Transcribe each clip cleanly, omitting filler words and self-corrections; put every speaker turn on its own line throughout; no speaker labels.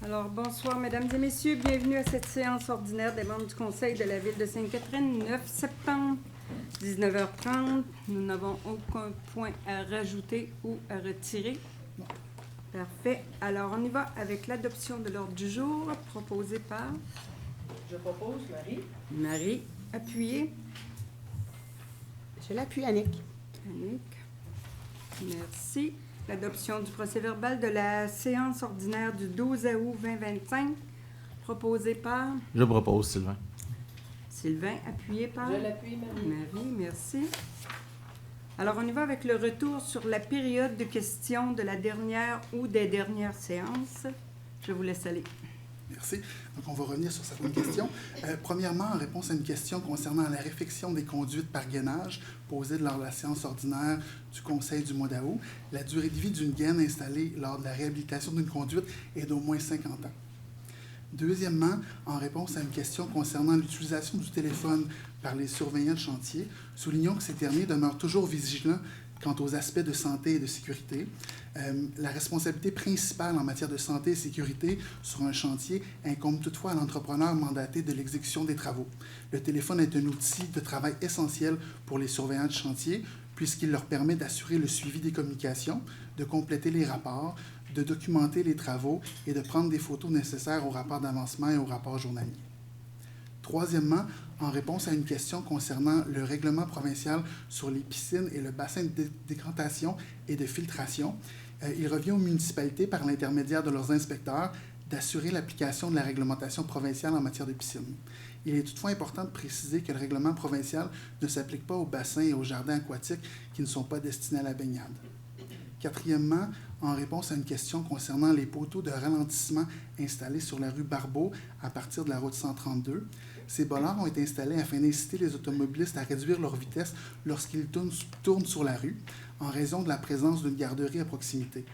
Alors, bonsoir, mesdames et messieurs. Bienvenue à cette séance ordinaire des membres du Conseil de la Ville de Sainte-Catherine, 9 septembre, 19h30. Nous n'avons aucun point à rajouter ou à retirer. Parfait. Alors, on y va avec l'adoption de l'ordre du jour, proposé par...
Je propose Marie.
Marie, appuyée.
Je l'appuie, Annick.
Annick. Merci. L'adoption du procès-verbal de la séance ordinaire du 12 août 2025, proposé par...
Je propose, Sylvain.
Sylvain, appuyé par...
Je l'appuie, Marie.
Marie, merci. Alors, on y va avec le retour sur la période de questions de la dernière ou des dernières séances. Je vous laisse aller.
Merci. Donc, on va revenir sur certaines questions. Premièrement, en réponse à une question concernant la réfection des conduites par gainage posée lors de la séance ordinaire du Conseil du mois d'août, la durée de vie d'une gaine installée lors de la réhabilitation d'une conduite est d'au moins 50 ans. Deuxièmement, en réponse à une question concernant l'utilisation du téléphone par les surveillants de chantier, soulignons que ces derniers demeurent toujours vigilants quant aux aspects de santé et de sécurité. La responsabilité principale en matière de santé et sécurité sur un chantier incombe toutefois à l'entrepreneur mandaté de l'exécution des travaux. Le téléphone est un outil de travail essentiel pour les surveillants de chantier puisqu'il leur permet d'assurer le suivi des communications, de compléter les rapports, de documenter les travaux et de prendre des photos nécessaires au rapport d'avancement et au rapport journalier. Troisièmement, en réponse à une question concernant le règlement provincial sur les piscines et le bassin de décantation et de filtration, il revient aux municipalités, par l'intermédiaire de leurs inspecteurs, d'assurer l'application de la réglementation provinciale en matière de piscine. Il est toutefois important de préciser que le règlement provincial ne s'applique pas aux bassins et aux jardins aquatiques qui ne sont pas destinés à la baignade. Quatrièmement, en réponse à une question concernant les poteaux de ralentissement installés sur la rue Barbeau à partir de la route 132, ces bollards ont été installés afin d'inciter les automobilistes à réduire leur vitesse lorsqu'ils tournent sur la rue, en raison de la présence d'une garderie à proximité.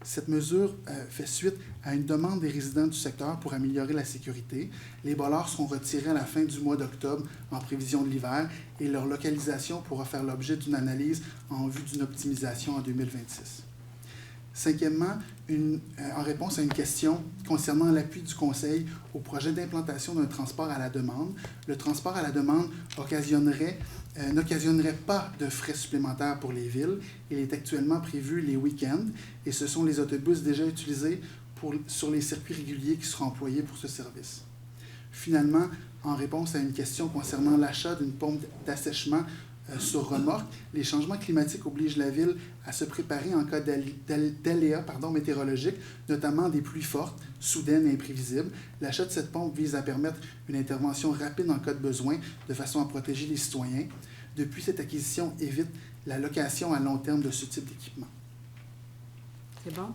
Cette mesure fait suite à une demande des résidents du secteur pour améliorer la sécurité. Les bollards seront retirés à la fin du mois d'octobre en prévision de l'hiver et leur localisation pourra faire l'objet d'une analyse en vue d'une optimisation en 2026. Cinquièmement, en réponse à une question concernant l'appui du Conseil au projet d'implantation d'un transport à la demande, le transport à la demande n'occasionnerait pas de frais supplémentaires pour les villes. Il est actuellement prévu les week-ends et ce sont les autobus déjà utilisés sur les circuits réguliers qui seront employés pour ce service. Finalement, en réponse à une question concernant l'achat d'une pompe d'assèchement sur remorque, les changements climatiques obligent la Ville à se préparer en cas d'aléas météorologiques, notamment des pluies fortes, soudaines et imprévisibles. L'achat de cette pompe vise à permettre une intervention rapide en cas de besoin, de façon à protéger les citoyens. Depuis, cette acquisition évite la location à long terme de ce type d'équipement.
C'est bon?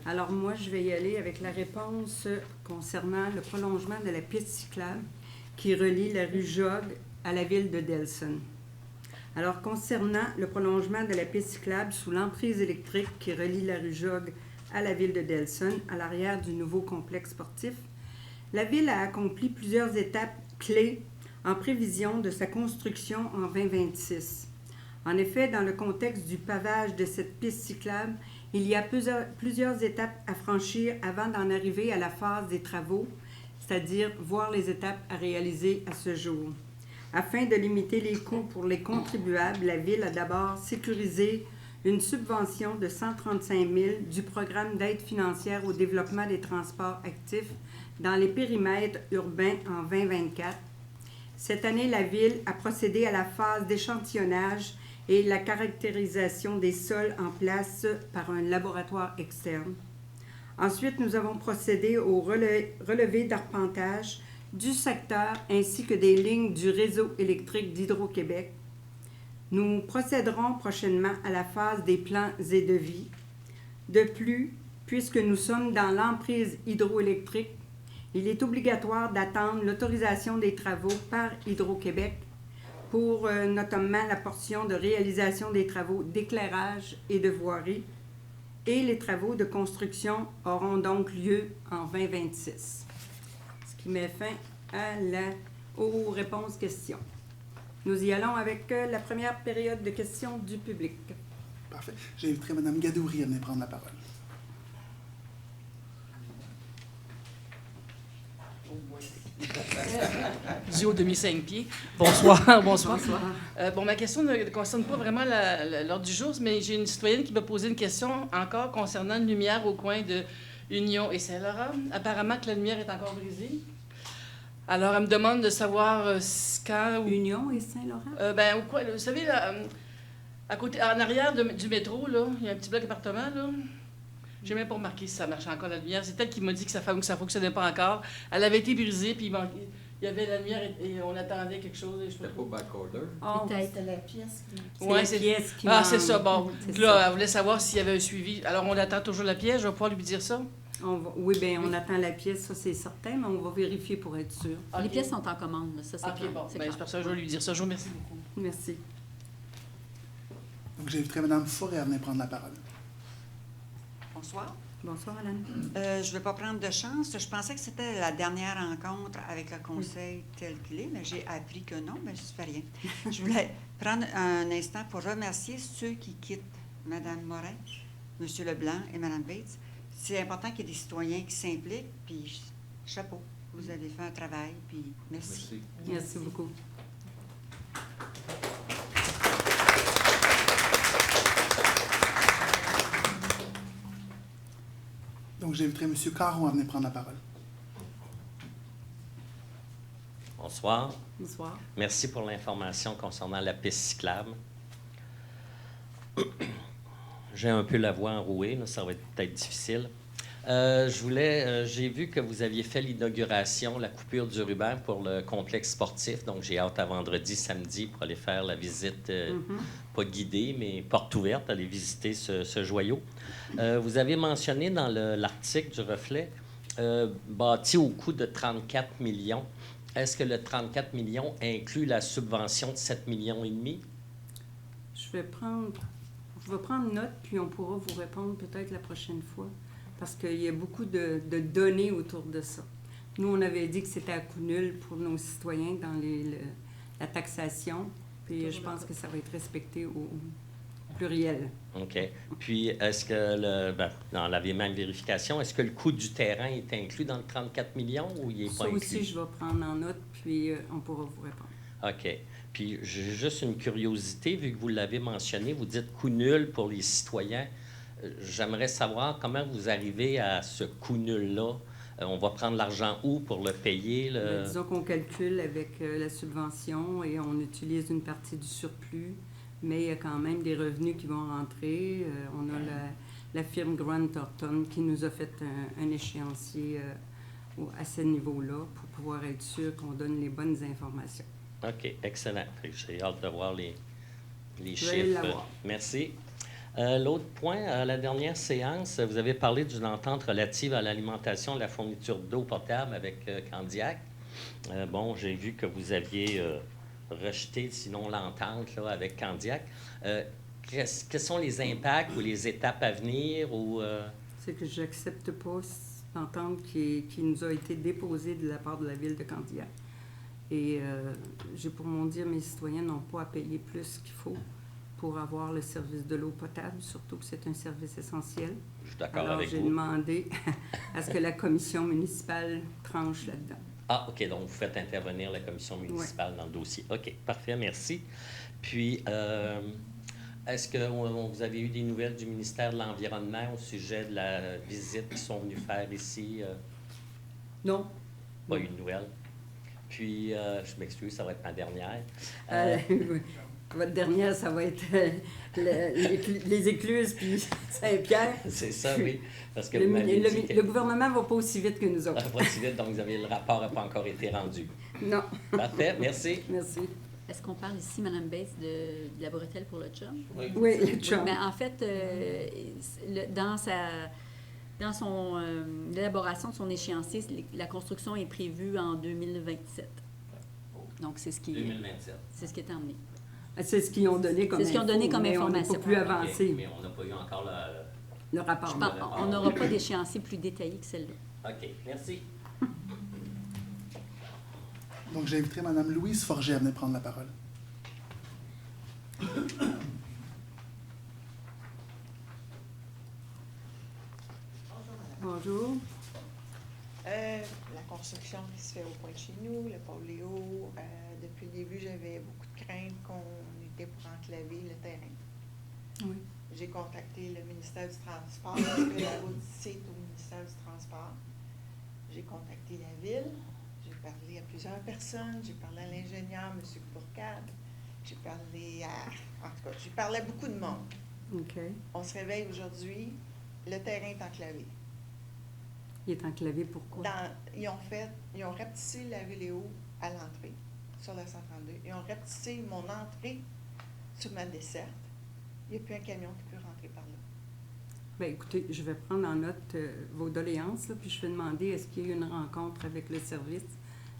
Alors, moi, je vais y aller avec la réponse concernant le prolongement de la piste cyclable qui relie la rue Jogues à la ville de Delson. Alors, concernant le prolongement de la piste cyclable sous l'emprise électrique qui relie la rue Jogues à la ville de Delson, à l'arrière du nouveau complexe sportif, la Ville a accompli plusieurs étapes clés en prévision de sa construction en 2026. En effet, dans le contexte du pavage de cette piste cyclable, il y a plusieurs étapes à franchir avant d'en arriver à la phase des travaux, c'est-à-dire voir les étapes à réaliser à ce jour. Afin de limiter les coûts pour les contribuables, la Ville a d'abord sécurisé une subvention de 135 000 du programme d'aide financière au développement des transports actifs dans les périmètres urbains en 2024. Cette année, la Ville a procédé à la phase d'échantillonnage et la caractérisation des sols en place par un laboratoire externe. Ensuite, nous avons procédé au relevé d'arpentage du secteur ainsi que des lignes du réseau électrique d'Hydro-Québec. Nous procéderons prochainement à la phase des plans et devis. De plus, puisque nous sommes dans l'emprise hydroélectrique, il est obligatoire d'attendre l'autorisation des travaux par Hydro-Québec pour notamment la portion de réalisation des travaux d'éclairage et de voirie, et les travaux de construction auront donc lieu en 2026. Ce qui met fin aux réponses questions. Nous y allons avec la première période de questions du public.
Parfait. J'inviterai Mme Gadouri à venir prendre la parole.
Du haut demi 5 pieds. Bonsoir, bonsoir.
Bonsoir.
Bon, ma question ne concerne pas vraiment l'ordre du jour, mais j'ai une citoyenne qui m'a posé une question encore concernant une lumière au coin de Union et Saint-Laurent. Apparemment que la lumière est encore brisée. Alors, elle me demande de savoir quand...
Union et Saint-Laurent?
Ben, au coin, vous savez, là, à côté, en arrière du métro, là, il y a un petit bloc d'appartement, là. J'ai même pas remarqué si ça marchait encore, la lumière. C'est elle qui m'a dit que ça fonctionnait pas encore. Elle avait été brisée, puis il y avait la lumière et on attendait quelque chose.
C'était pas backorder?
Oh,
Peut-être la pièce qui...
c'est
Ouais,
la pièce qui
Ah,
manque.
c'est ça, bon.
C'est
Puis là,
ça.
elle voulait savoir s'il y avait un suivi. Alors, on attend toujours la pièce. Je vais pouvoir lui dire ça.
Oui, bien, on attend la pièce, ça c'est certain, mais on va vérifier pour être sûr.
Les
Ok.
pièces sont en commande, là, ça c'est
OK,
clair.
bon.
c'est
Ben,
clair.
c'est pour ça que je vais lui dire ça. Je vous remercie beaucoup.
Merci.
Donc, j'inviterai Mme Forêt à venir prendre la parole.
Bonsoir.
Bonsoir, Madame.
Je ne vais pas prendre de chance. Je pensais que c'était la dernière rencontre avec le conseil tel qu'il est, mais j'ai appris que non, mais ça ne fait rien. Je voulais prendre un instant pour remercier ceux qui quittent Mme Morin, M. Leblanc et Mme Bates. C'est important qu'il y ait des citoyens qui s'impliquent, puis chapeau, vous avez fait un travail, puis merci.
Merci beaucoup.
Donc, j'inviterai M. Caron à venir prendre la parole.
Bonsoir.
Bonsoir.
Merci pour l'information concernant la piste cyclable. J'ai un peu la voix enrouée, là, ça va être peut-être difficile. J'ai vu que vous aviez fait l'inauguration, la coupure du ruban pour le complexe sportif. Donc, j'ai hâte à vendredi, samedi pour aller faire la visite, pas guidée, mais porte ouverte, aller visiter ce joyau. Vous avez mentionné dans l'article du Reflet, bâti au coût de 34 millions. Est-ce que le 34 millions inclut la subvention de 7,5 millions?
Je vais prendre note, puis on pourra vous répondre peut-être la prochaine fois, parce qu'il y a beaucoup de données autour de ça. Nous, on avait dit que c'était à coût nul pour nos citoyens dans la taxation, puis je pense que ça va être respecté au pluriel.
OK. Puis, est-ce que, dans la même vérification, est-ce que le coût du terrain est inclus dans le 34 millions ou il n'est pas
Ça
inclus?
aussi, je vais prendre en note, puis on pourra vous répondre.
OK. Puis, j'ai juste une curiosité, vu que vous l'avez mentionné, vous dites coût nul pour les citoyens. J'aimerais savoir comment vous arrivez à ce coût nul-là. On va prendre l'argent où pour le payer?
Ben, disons qu'on calcule avec la subvention et on utilise une partie du surplus, mais il y a quand même des revenus qui vont rentrer. On a la firme Grant Thornton qui nous a fait un échéancier à ce niveau-là pour pouvoir être sûr qu'on donne les bonnes informations.
OK, excellent. J'ai hâte de voir les
Vous allez
chiffres.
l'avoir.
Merci. L'autre point, à la dernière séance, vous avez parlé d'une entente relative à l'alimentation et la fourniture d'eau potable avec Candiac. Bon, j'ai vu que vous aviez rejeté, sinon, l'entente là, avec Candiac. Quels sont les impacts ou les étapes à venir?
C'est que je n'accepte pas l'entente qui nous a été déposée de la part de la ville de Candiac. Et j'ai pour mon dire, mes citoyens n'ont pas à payer plus qu'il faut pour avoir le service de l'eau potable, surtout que c'est un service essentiel.
Je suis d'accord
Alors,
avec
j'ai
vous.
demandé à ce que la commission municipale tranche là-dedans.
Ah, OK. Donc, vous faites intervenir la commission municipale dans le dossier. OK, parfait, merci. Puis, est-ce que vous avez eu des nouvelles du ministère de l'Environnement au sujet de la visite qu'ils sont venus faire ici?
Non.
Pas eu de nouvelles. Puis, je m'excuse, ça va être ma dernière.
Votre dernière, ça va être les écluses puis Saint-Pierre.
C'est ça, oui. Parce que
Le,
vous m'avez dit que...
le gouvernement ne va pas aussi vite que nous autres.
Pas si vite, donc vous avez le rapport n'a pas encore été rendu.
Non.
Parfait, merci.
Merci.
Est-ce qu'on parle ici, Mme Bates, de la bretelle pour le chum?
Oui, le chum.
Mais en fait, dans son l'élaboration de son échéancier, la construction est prévue en 2027. Donc, c'est ce qui
2027.
c'est ce qui est emmené.
C'est ce qu'ils ont donné comme
C'est ce qu'ils ont donné comme
mais
information.
On n'est pas plus
OK,
avancé,
Mais on n'a pas eu encore
le rapport.
Je pense- on n'aura pas d'échéancier plus détaillé que celle-là.
OK, merci.
Donc, j'inviterai Mme Louise Forget à venir prendre la parole.
Bonjour.
La
construction qui se fait au point de chez nous, le pôle Léo. Depuis le début, j'avais beaucoup de craintes qu'on était pour enclaver le terrain.
Oui.
J'ai contacté le ministère du Transport, parce que la route c'est au ministère du Transport. J'ai contacté la ville, j'ai parlé à plusieurs personnes, j'ai parlé à l'ingénieur, M. Bourcade, j'ai parlé à... En tout cas, j'ai parlé à beaucoup de monde.
OK.
On se réveille aujourd'hui, le terrain est enclavé.
Il est enclavé pourquoi?
Ils ont rapetissé la rue Léo à l'entrée, sur la 132. Ils ont rapetissé mon entrée sur ma desserte. Il n'y a plus un camion qui peut rentrer par là.
Bien, écoutez, je vais prendre en note vos doléances, là, puis je vais demander est-ce qu'il y a eu une rencontre avec le service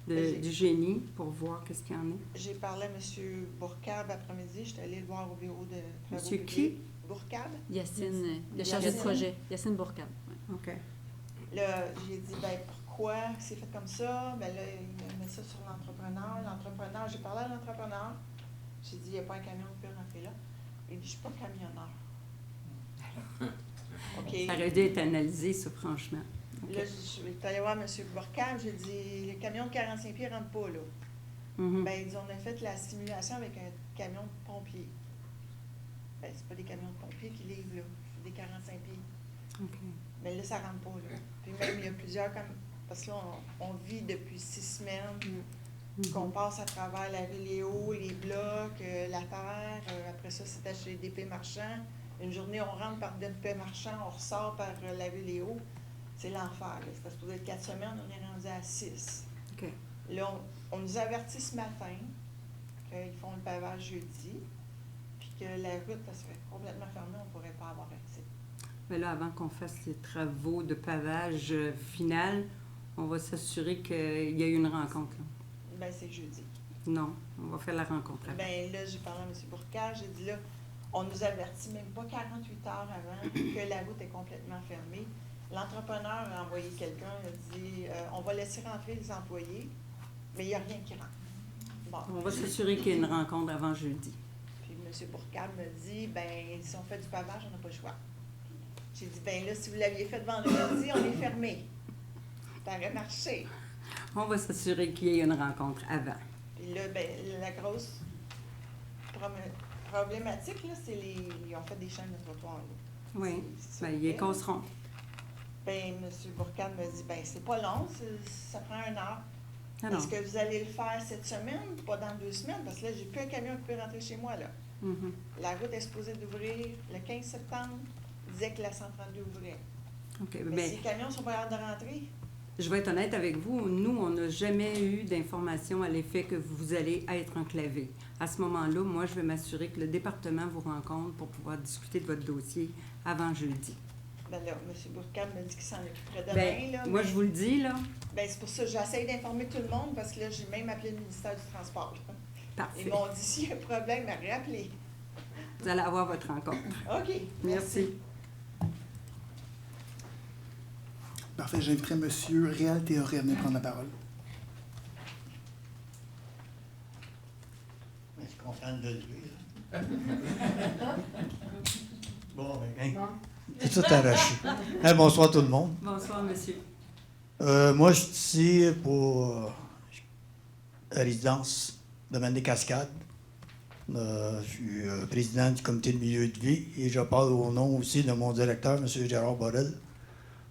du génie pour voir qu'est-ce qu'il y en est.
J'ai parlé à M. Bourcade après-midi. J'étais allée le voir au bureau de travaux
Monsieur
publics. Bourcade.
Yacine, le chargé de projet. Yacine Bourcade. Ouais.
OK.
Là, j'ai dit, ben pourquoi c'est fait comme ça? Ben là, il met ça sur l'entrepreneur. L'entrepreneur, j'ai parlé à l'entrepreneur. J'ai dit, il n'y a pas un camion qui peut rentrer là. Il dit, je ne suis pas camionneur. OK.
Ça aurait dû être analysé, ça, franchement. Okay.
Là, je suis allée voir M. Bourcade. J'ai dit, le camion de 45 pieds ne rentre pas là.
Mhm.
Ben, ils dit, on a fait la simulation avec un camion de pompier. Ben, c'est pas des camions de pompiers qui livrent là. C'est des 45 pieds.
OK.
Mais là, ça ne rentre pas, là. Puis même, il y a plusieurs, comme, parce que là, on vit depuis 6 semaines qu'on passe à travers la rue Léo, les blocs, la terre. Après ça, c'était chez DP Marchand. Une journée, on rentre par DP Marchand, on ressort par la rue Léo. C'est l'enfer, là. C'était supposé être 4 semaines, on est rendu à 6.
OK.
Là, on nous avertit ce matin qu'ils font le pavage jeudi, puis que la route, elle serait complètement fermée, on ne pourrait pas avoir accès.
Mais là, avant qu'on fasse les travaux de pavage final, on va s'assurer qu'il y a eu une rencontre. Là.
Ben, c'est jeudi.
Non, on va faire la rencontre après.
Ben là, j'ai parlé à M. Bourcade, j'ai dit là, on nous avertit même pas 48 heures avant que la route est complètement fermée. L'entrepreneur a envoyé quelqu'un, il a dit on va laisser rentrer les employés, mais il n'y a rien qui rentre. Bon.
On va s'assurer qu'il y ait une rencontre avant jeudi.
Puis M. Bourcade me dit ben si on fait du pavage, on n'a pas le choix. J'ai dit ben là, si vous l'aviez fait vendredi, on est fermé. Ça aurait marché.
On va s'assurer qu'il y ait une rencontre avant.
Puis là, ben, la grosse problématique, là, c'est ils ont fait des chaînes de trottoir. Là.
Oui,
C'est
bien, ils les causeront.
Ben, M. Bourcade me dit, ben, c'est pas long, ça prend 1 heure.
Ah non.
Est-ce que vous allez le faire cette semaine, pas dans 2 semaines? Parce que là, j'ai plus un camion qui peut rentrer chez moi, là.
Mhm.
La route est supposée d'ouvrir le 15 septembre. Il disait que la 132 ouvrait.
OK.
Mais
Bien,
si les camions sont pas hâte de rentrer,
je vais être honnête avec vous. Nous, on n'a jamais eu d'information à l'effet que vous allez être enclavé. À ce moment-là, moi, je vais m'assurer que le département vous rencontre pour pouvoir discuter de votre dossier avant jeudi.
ben là, M. Bourcade me dit qu'il s'en occuperait demain,
Ben,
là.
moi,
mais-
je vous le dis, là.
Ben, c'est pour ça que j'essaie d'informer tout le monde, parce que là, j'ai même appelé le ministère du Transport.
Parfait.
Ils m'ont dit, s'il y a un problème, à rappeler.
Vous allez avoir votre rencontre.
OK.
Merci.
Parfait, j'inviterai M. Réal Théoré à venir prendre la parole.
Je suis content de le dire. Bon, ben, c'est tout arraché. Hey, bonsoir tout le monde.
Bonsoir, monsieur.
Moi, je suis ici pour la résidence de des Cascades. Je suis président du comité de milieu de vie et je parle au nom aussi de mon directeur, M. Gérard Borel.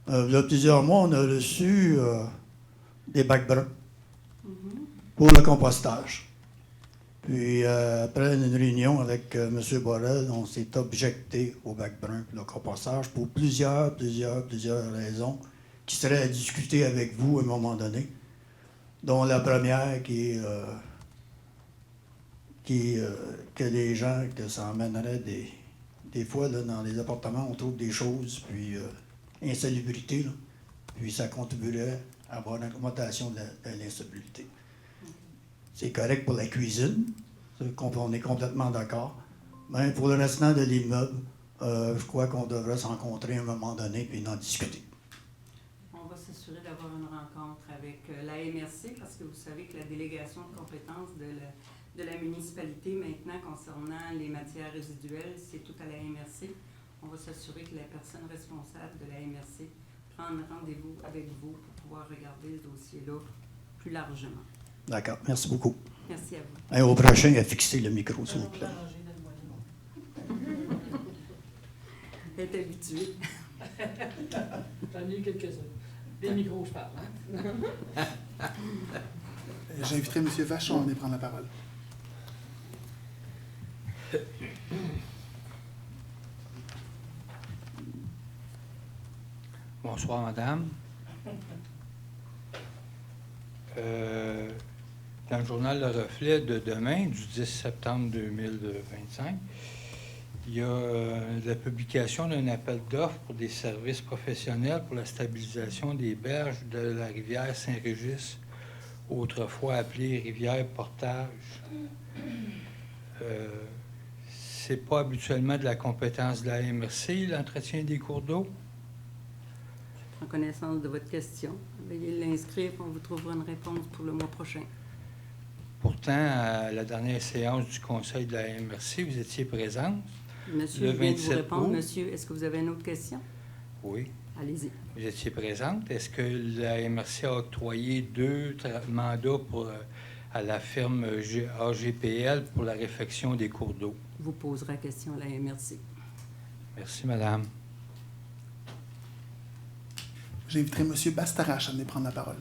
Il y a plusieurs mois, on a reçu des bacs bruns pour le compostage. Puis, après une réunion avec M. Borel, on s'est objecté au bac brun pour le compostage pour plusieurs raisons qui seraient à discuter avec vous à un moment donné, dont la première que les gens, que ça emmènerait des fois, là, dans les appartements, on trouve des choses, puis insalubrité, là, puis ça contribuerait à avoir une augmentation de l'insalubrité. C'est correct pour la cuisine, on est complètement d'accord, mais pour le restant de l'immeuble, je crois qu'on devrait se rencontrer à un moment donné et en discuter.
On va s'assurer d'avoir une rencontre avec la MRC parce que vous savez que la délégation de compétences de la municipalité maintenant concernant les matières résiduelles, c'est tout à la MRC. On va s'assurer que la personne responsable de la MRC prendre rendez-vous avec vous pour pouvoir regarder ce dossier-là plus largement.
D'accord. Merci beaucoup.
Merci à vous.
Et au prochain, à fixer le micro, s'il vous plaît.
Elle est habituée.
J'en ai eu quelques-uns. Des micros, je parle. Hein?
J'inviterai M. Vachon à venir prendre la parole.
Bonsoir, madame. Dans le journal Le Reflet de demain, du 10 septembre 2025, il y a la publication d'un appel d'offres pour des services professionnels pour la stabilisation des berges de la rivière Saint-Régis, autrefois appelée rivière Portage. C'est pas habituellement de la compétence de la MRC, l'entretien des cours d'eau.
Je prends connaissance de votre question. Veuillez l'inscrire, on vous trouvera une réponse pour le mois prochain.
Pourtant, à la dernière séance du Conseil de la MRC, vous étiez présente.
Monsieur
Le
vient de vous
27
répondre.
août.
Monsieur, est-ce que vous avez une autre question?
Oui.
Allez-y.
Vous étiez présente. Est-ce que la MRC a octroyé 2 mandats à la firme AGPL pour la réfection des cours d'eau?
Vous poserez la question à la MRC.
Merci, madame.
J'inviterai M. Bastarache à venir prendre la parole.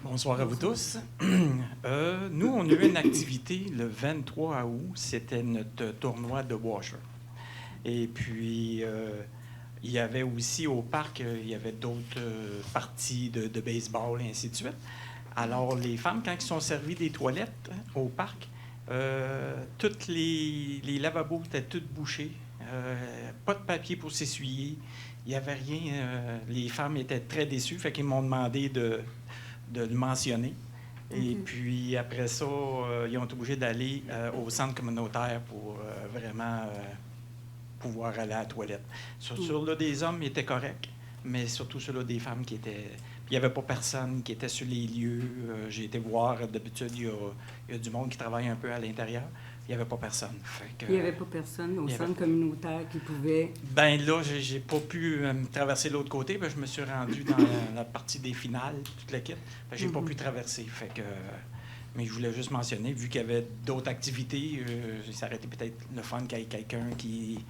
Bonsoir à vous tous. Nous, on a eu une activité le 23 août. C'était notre tournoi de washer. Et puis, il y avait aussi au parc, il y avait d'autres parties de baseball et ainsi de suite. Alors, les femmes, quand ils sont servies des toilettes au parc, toutes les lavabos étaient toutes bouchés. Pas de papier pour s'essuyer. Il n'y avait rien. Les femmes étaient très déçues. Fait qu'ils m'ont demandé de le mentionner. Et puis, après ça, ils ont été obligés d'aller au centre communautaire pour vraiment pouvoir aller à la toilette. Sur là des hommes étaient corrects, mais surtout sur là des femmes qui étaient... Puis, il n'y avait pas personne qui était sur les lieux. J'ai été voir, d'habitude, il y a du monde qui travaille un peu à l'intérieur. Il n'y avait pas personne. Fait que,
Il n'y avait pas personne au centre communautaire qui pouvait...
Ben là, j'ai pas pu traverser l'autre côté. Ben, je me suis rendu dans la partie des finales, toute l'équipe. Ben, j'ai pas pu traverser. Fait que, mais je voulais juste mentionner, vu qu'il y avait d'autres activités, ça aurait été peut-être le fun qu'il y ait quelqu'un qui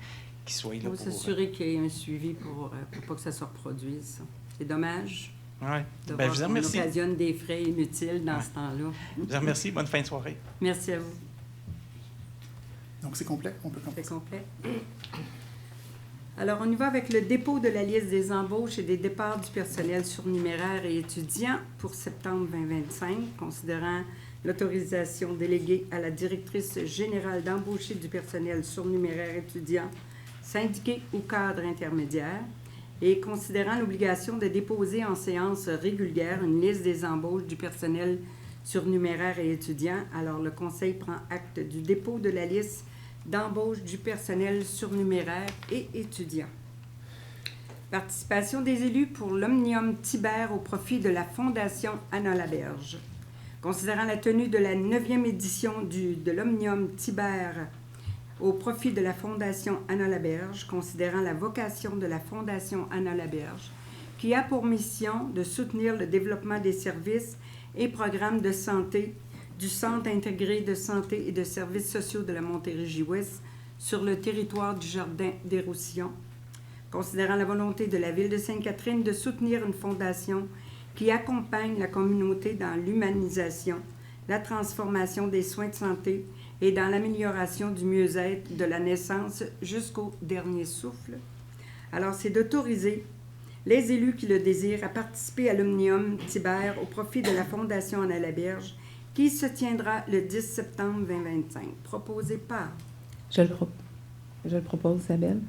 soit là.
Il faut s'assurer qu'il y ait un suivi pour pas que ça se reproduise. C'est dommage.
Oui.
De
Ben,
voir
je vous
qu'on
remercie.
occasionne des frais inutiles dans ce temps-là.
Je vous remercie. Bonne fin de soirée.
Merci à vous.
Donc, c'est complet? On peut commencer.
C'est complet. Alors, on y va avec le dépôt de la liste des embauches et des départs du personnel surnuméraire et étudiant pour septembre 2025, considérant l'autorisation déléguée à la directrice générale d'embaucher du personnel surnuméraire étudiant, syndiqué ou cadre intermédiaire, et considérant l'obligation de déposer en séance régulière une liste des embauches du personnel surnuméraire et étudiant. Alors, le Conseil prend acte du dépôt de la liste d'embauche du personnel surnuméraire et étudiant. Participation des élus pour l'Omnium Tibère au profit de la Fondation Anna Laberge. Considérant la tenue de la 9e édition de l'Omnium Tibère au profit de la Fondation Anna Laberge, considérant la vocation de la Fondation Anna Laberge, qui a pour mission de soutenir le développement des services et programmes de santé du Centre intégré de santé et de services sociaux de la Montérégie-Ouest sur le territoire du Jardin des Roussillons, considérant la volonté de la Ville de Sainte-Catherine de soutenir une fondation qui accompagne la communauté dans l'humanisation, la transformation des soins de santé et dans l'amélioration du mieux-être de la naissance jusqu'au dernier souffle. Alors, c'est d'autoriser les élus qui le désirent à participer à l'Omnium Tibère au profit de la Fondation Anna Laberge, qui se tiendra le 10 septembre 2025. Proposé par...
Je le propose, Isabelle.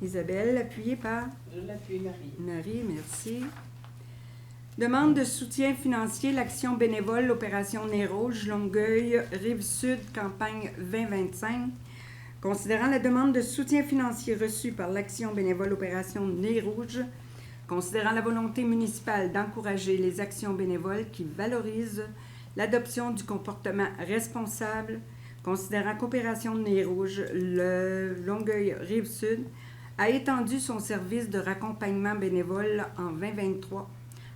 Isabelle, appuyée par...
Je l'appuie, Marie.
Marie, merci. Demande de soutien financier, l'action bénévole, l'opération Nez Rouge, Longueuil, Rive-Sud, campagne 2025. Considérant la demande de soutien financier reçue par l'action bénévole, opération Nez Rouge, considérant la volonté municipale d'encourager les actions bénévoles qui valorisent l'adoption du comportement responsable, considérant Coopération de Nez Rouge, le Longueuil Rive-Sud, a étendu son service de raccompagnement bénévole en 2023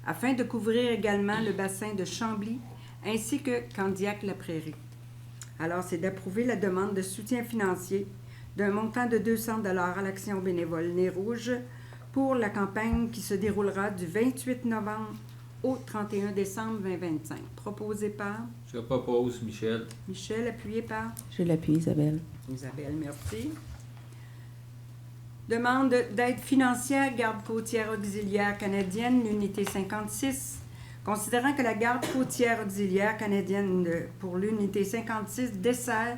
afin de couvrir également le bassin de Chambly ainsi que Candiac-la-Prairie. Alors, c'est d'approuver la demande de soutien financier d'un montant de 200 $ à l'Action bénévole Nez Rouge pour la campagne qui se déroulera du 28 novembre au 31 décembre 2025. Proposé par
Je propose, Michel.
Michel, appuyé par
Je l'appuie, Isabelle.
Isabelle, merci. Demande d'aide financière, Garde côtière auxiliaire canadienne, l'unité 56. Considérant que la Garde côtière auxiliaire canadienne pour l'unité 56 dessert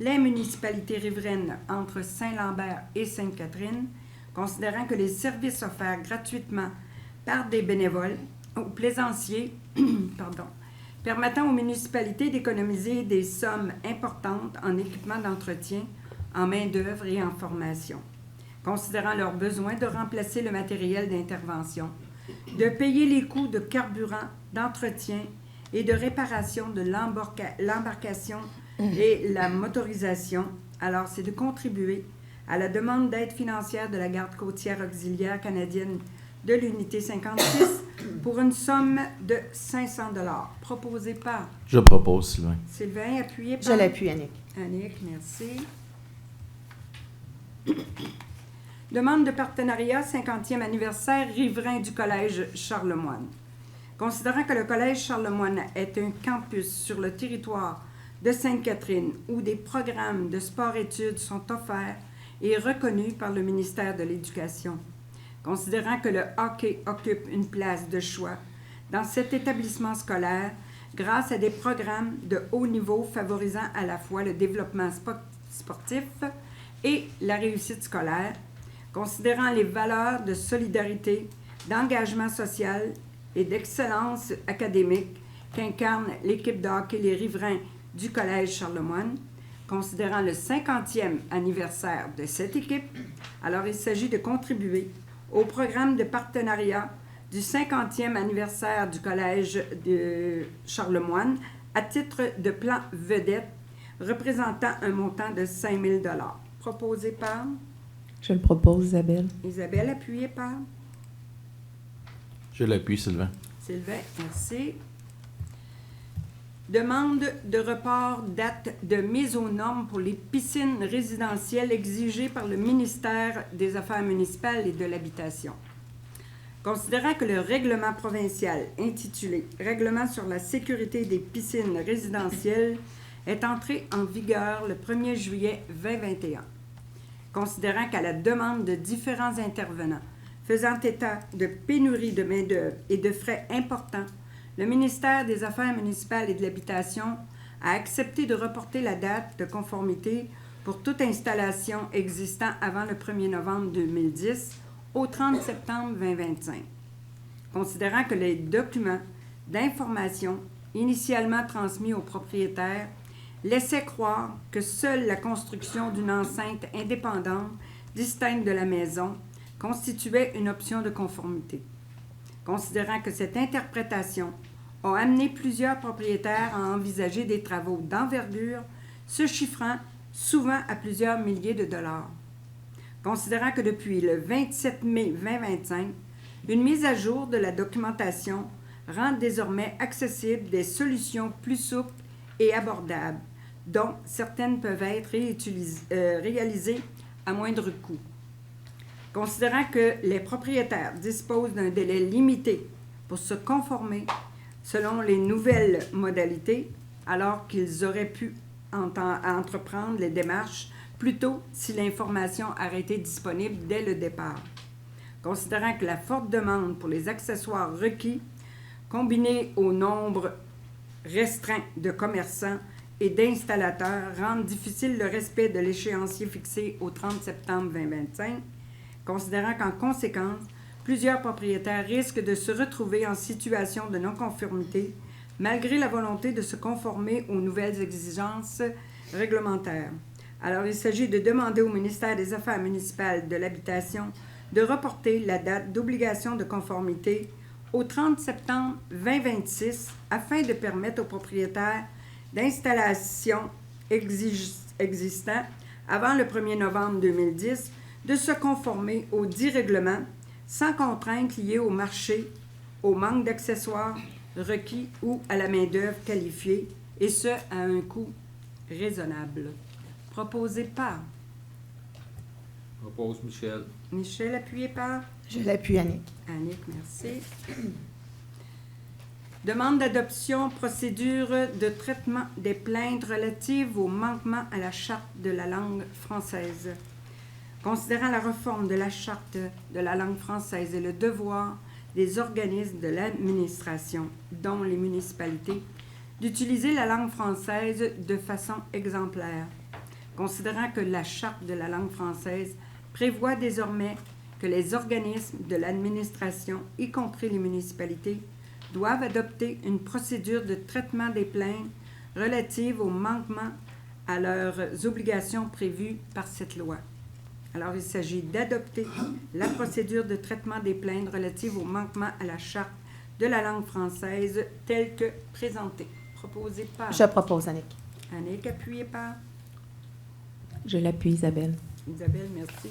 les municipalités riveraines entre Saint-Lambert et Sainte-Catherine, considérant que les services offerts gratuitement par des bénévoles aux plaisanciers permettant aux municipalités d'économiser des sommes importantes en équipement d'entretien, en main-d'œuvre et en formation, considérant leurs besoins de remplacer le matériel d'intervention, de payer les coûts de carburant, d'entretien et de réparation de l'embarcation et la motorisation. Alors, c'est de contribuer à la demande d'aide financière de la Garde côtière auxiliaire canadienne de l'unité 56 pour une somme de 500 $. Proposé par
Je propose, Sylvain.
Sylvain, appuyé par
Je l'appuie, Annick.
Annick, merci. Demande de partenariat 50e anniversaire riverain du Collège Charlemagne. Considérant que le Collège Charlemagne est un campus sur le territoire de Sainte-Catherine où des programmes de sport-études sont offerts et reconnus par le ministère de l'Éducation. Considérant que le hockey occupe une place de choix dans cet établissement scolaire grâce à des programmes de haut niveau favorisant à la fois le développement sportif et la réussite scolaire, considérant les valeurs de solidarité, d'engagement social et d'excellence académique qu'incarne l'équipe de hockey Les Riverains du Collège Charlemagne, considérant le 50e anniversaire de cette équipe, alors il s'agit de contribuer au programme de partenariat du 50e anniversaire du Collège de Charlemagne à titre de plan vedette représentant un montant de 5 000 $. Proposé par
Je le propose, Isabelle.
Isabelle, appuyée par
Je l'appuie, Sylvain.
Sylvain, merci. Demande de report date de mise aux normes pour les piscines résidentielles exigées par le ministère des Affaires municipales et de l'Habitation. Considérant que le règlement provincial intitulé « Règlement sur la sécurité des piscines résidentielles » est entré en vigueur le 1er juillet 2021. Considérant qu'à la demande de différents intervenants faisant état de pénurie de main-d'œuvre et de frais importants, le ministère des Affaires municipales et de l'Habitation a accepté de reporter la date de conformité pour toute installation existant avant le 1er novembre 2010 au 30 septembre 2025. Considérant que les documents d'information initialement transmis aux propriétaires laissaient croire que seule la construction d'une enceinte indépendante distincte de la maison constituait une option de conformité. Considérant que cette interprétation a amené plusieurs propriétaires à envisager des travaux d'envergure se chiffrant souvent à plusieurs milliers de dollars. Considérant que depuis le 27 mai 2025, une mise à jour de la documentation rend désormais accessibles des solutions plus souples et abordables, dont certaines peuvent être réalisées à moindre coût. Considérant que les propriétaires disposent d'un délai limité pour se conformer selon les nouvelles modalités, alors qu'ils auraient pu entreprendre les démarches plus tôt si l'information aurait été disponible dès le départ. Considérant que la forte demande pour les accessoires requis, combinée au nombre restreint de commerçants et d'installateurs, rendent difficile le respect de l'échéancier fixé au 30 septembre 2025, considérant qu'en conséquence, plusieurs propriétaires risquent de se retrouver en situation de non-conformité, malgré la volonté de se conformer aux nouvelles exigences réglementaires. Alors, il s'agit de demander au ministère des Affaires municipales de l'Habitation de reporter la date d'obligation de conformité au 30 septembre 2026 afin de permettre aux propriétaires d'installations existants avant le 1er novembre 2010 de se conformer aux 10 règlements sans contrainte liée au marché, au manque d'accessoires requis ou à la main-d'œuvre qualifiée, et ce, à un coût raisonnable. Proposé par
Propose Michel.
Michel, appuyé par
Je l'appuie, Annick.
Annick, merci. Demande d'adoption, procédure de traitement des plaintes relatives au manquement à la Charte de la langue française. Considérant la réforme de la Charte de la langue française et le devoir des organismes de l'administration, dont les municipalités, d'utiliser la langue française de façon exemplaire. Considérant que la Charte de la langue française prévoit désormais que les organismes de l'administration, y compris les municipalités, doivent adopter une procédure de traitement des plaintes relatives au manquement à leurs obligations prévues par cette loi. Alors, il s'agit d'adopter la procédure de traitement des plaintes relatives au manquement à la Charte de la langue française telle que présentée. Proposée par
Je propose, Annick.
Annick, appuyée par
Je l'appuie, Isabelle.
Isabelle, merci.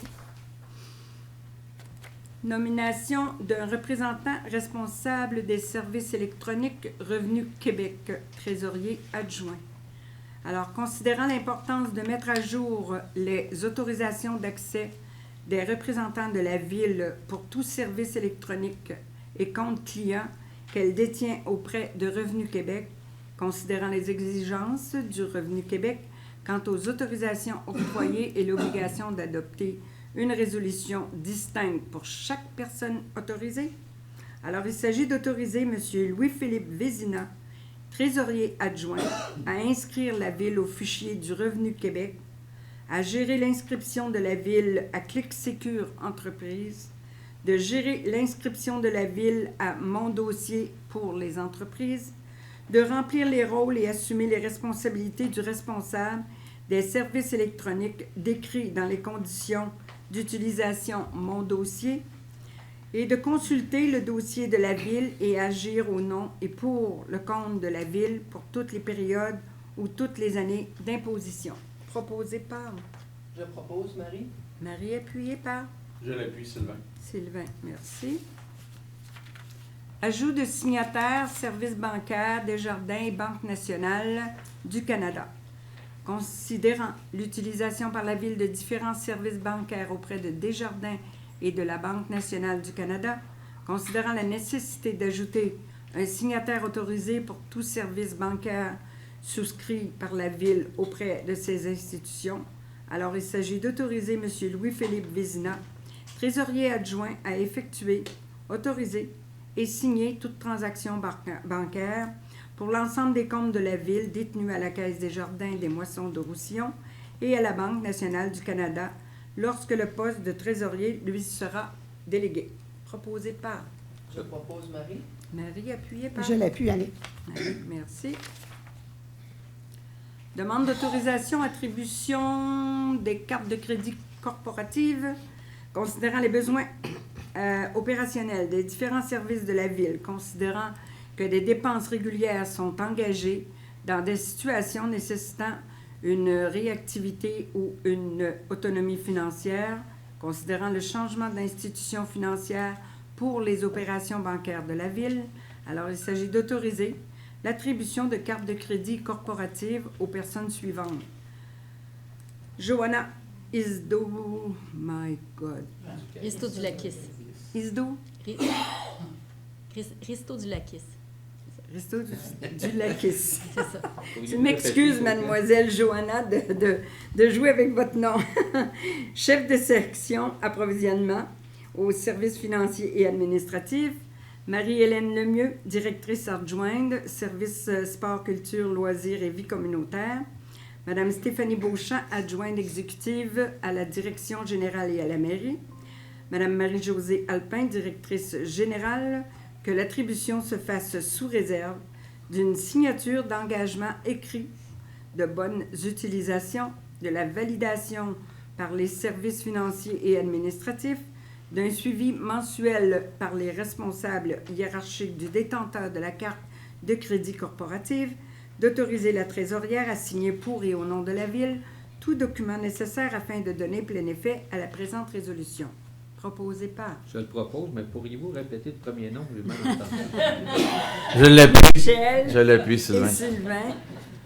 Nomination d'un représentant responsable des services électroniques Revenu Québec, trésorier adjoint. Alors, considérant l'importance de mettre à jour les autorisations d'accès des représentants de la Ville pour tout service électronique et compte client qu'elle détient auprès de Revenu Québec, considérant les exigences du Revenu Québec quant aux autorisations octroyées et l'obligation d'adopter une résolution distincte pour chaque personne autorisée. Alors, il s'agit d'autoriser M. Louis-Philippe Vézina, trésorier adjoint, à inscrire la Ville au fichier du Revenu Québec, à gérer l'inscription de la Ville à ClickSécure Entreprises, de gérer l'inscription de la Ville à Mon Dossier pour les entreprises, de remplir les rôles et assumer les responsabilités du responsable des services électroniques décrits dans les conditions d'utilisation Mon Dossier, et de consulter le dossier de la Ville et agir au nom et pour le compte de la Ville pour toutes les périodes ou toutes les années d'imposition. Proposé par
Je propose, Marie.
Marie, appuyée par
Je l'appuie, Sylvain.
Sylvain, merci. Ajout de signataires, services bancaires, Desjardins et Banque nationale du Canada. Considérant l'utilisation par la Ville de différents services bancaires auprès de Desjardins et de la Banque nationale du Canada, considérant la nécessité d'ajouter un signataire autorisé pour tout service bancaire souscrit par la Ville auprès de ces institutions, alors il s'agit d'autoriser M. Louis-Philippe Vézina, trésorier adjoint, à effectuer, autoriser et signer toute transaction bancaire pour l'ensemble des comptes de la Ville détenus à la Caisse des Jardins des Moissons de Roussillon et à la Banque nationale du Canada lorsque le poste de trésorier lui sera délégué. Proposé par
Je propose, Marie.
Marie, appuyée par
Je l'appuie, Annick.
Annick, merci. Demande d'autorisation, attribution des cartes de crédit corporatives, considérant les besoins opérationnels des différents services de la Ville, considérant que des dépenses régulières sont engagées dans des situations nécessitant une réactivité ou une autonomie financière, considérant le changement d'institution financière pour les opérations bancaires de la Ville. Alors, il s'agit d'autoriser l'attribution de cartes de crédit corporatives aux personnes suivantes. Johanna Isdo, my God.
Risto du Lakis.
Isdo?
Risto du Lakis.
Risto du Lakis.
C'est ça.
Je m'excuse, mademoiselle Johanna, de jouer avec votre nom. Chef de section approvisionnement aux services financiers et administratifs. Marie-Hélène Lemieux, directrice adjointe, service sport, culture, loisirs et vie communautaire. Madame Stéphanie Beauchamp, adjointe exécutive à la direction générale et à la mairie. Madame Marie-Josée Alpin, directrice générale, que l'attribution se fasse sous réserve d'une signature d'engagement écrit, de bonnes utilisations, de la validation par les services financiers et administratifs, d'un suivi mensuel par les responsables hiérarchiques du détenteur de la carte de crédit corporative, d'autoriser la trésorière à signer pour et au nom de la Ville tout document nécessaire afin de donner plein effet à la présente résolution. Proposé par...
Je le propose, mais pourriez-vous répéter le premier nom? J'ai mal entendu.
Je l'appuie.
Michel.
Je l'appuie, Sylvain.
Et Sylvain.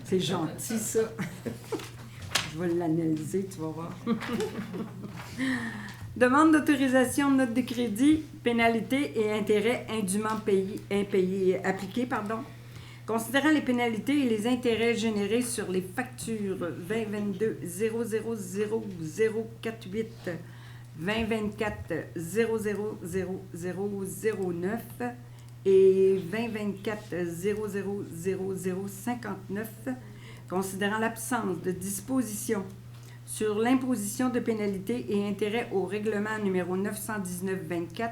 C'est gentil, ça. Je vais l'analyser, tu vas voir. Demande d'autorisation de note de crédit, pénalités et intérêts indûment appliqués. Considérant les pénalités et les intérêts générés sur les factures 2022 000048, 2024 000009 et 2024 000059, considérant l'absence de disposition sur l'imposition de pénalités et intérêts au règlement numéro 919-24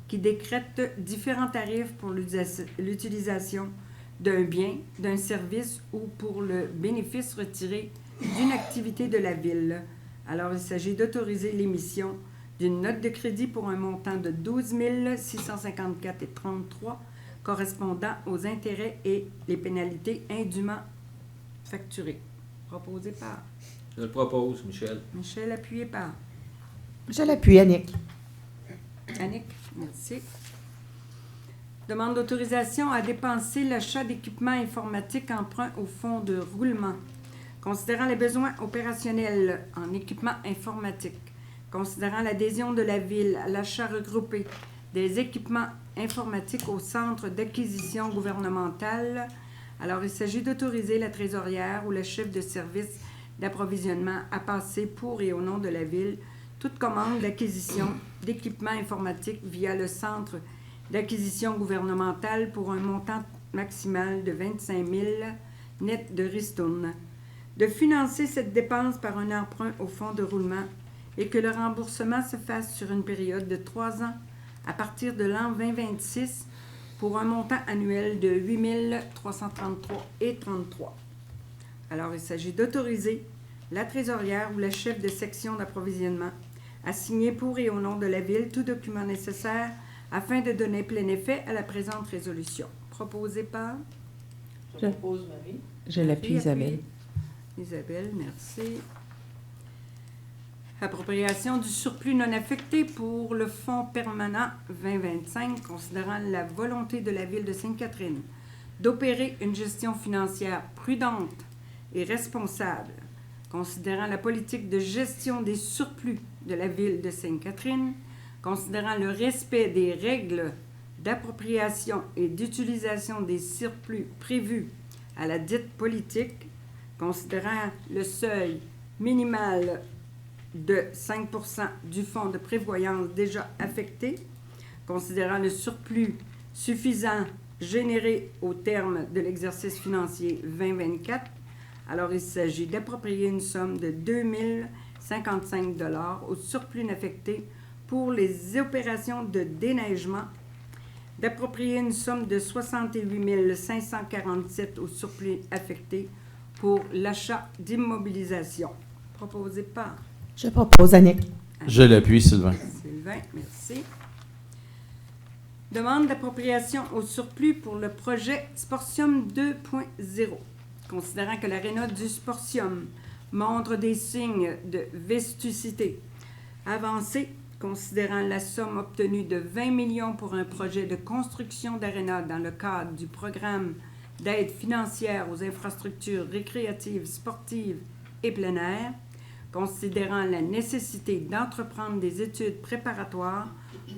qui décrète différents tarifs pour l'utilisation d'un bien, d'un service ou pour le bénéfice retiré d'une activité de la Ville. Alors, il s'agit d'autoriser l'émission d'une note de crédit pour un montant de 12 654,33 correspondant aux intérêts et les pénalités indûment facturées. Proposé par...
Je le propose, Michel.
Michel, appuyé par...
Je l'appuie, Annick.
Annick, merci. Demande d'autorisation à dépenser l'achat d'équipements informatiques emprunt au fonds de roulement. Considérant les besoins opérationnels en équipements informatiques, considérant l'adhésion de la Ville à l'achat regroupé des équipements informatiques au centre d'acquisition gouvernementale, alors il s'agit d'autoriser la trésorière ou le chef de service d'approvisionnement à passer pour et au nom de la Ville toute commande d'acquisition d'équipements informatiques via le centre d'acquisition gouvernementale pour un montant maximal de 25 000 net de ristourne, de financer cette dépense par un emprunt au fonds de roulement et que le remboursement se fasse sur une période de 3 ans à partir de l'an 2026 pour un montant annuel de 8 333,33. Alors, il s'agit d'autoriser la trésorière ou le chef de section d'approvisionnement à signer pour et au nom de la Ville tout document nécessaire afin de donner plein effet à la présente résolution. Proposé par...
Je propose Marie.
Je l'appuie, Isabelle.
Isabelle, merci. Appropriation du surplus non affecté pour le Fonds permanent 2025, considérant la volonté de la Ville de Sainte-Catherine d'opérer une gestion financière prudente et responsable, considérant la politique de gestion des surplus de la Ville de Sainte-Catherine, considérant le respect des règles d'appropriation et d'utilisation des surplus prévus à la dite politique, considérant le seuil minimal de 5 % du fonds de prévoyance déjà affecté, considérant le surplus suffisant généré au terme de l'exercice financier 2024, alors il s'agit d'approprier une somme de 2 055 $ au surplus inaffecté pour les opérations de déneigement, d'approprier une somme de 68 547 $ au surplus affecté pour l'achat d'immobilisation. Proposé par...
Je propose, Annick.
Je l'appuie, Sylvain.
Sylvain, merci. Demande d'appropriation au surplus pour le projet Sportium 2.0. Considérant que l'aréna du Sportium montre des signes de vestusité avancée, considérant la somme obtenue de 20 millions pour un projet de construction d'aréna dans le cadre du programme d'aide financière aux infrastructures récréatives, sportives et plein air, considérant la nécessité d'entreprendre des études préparatoires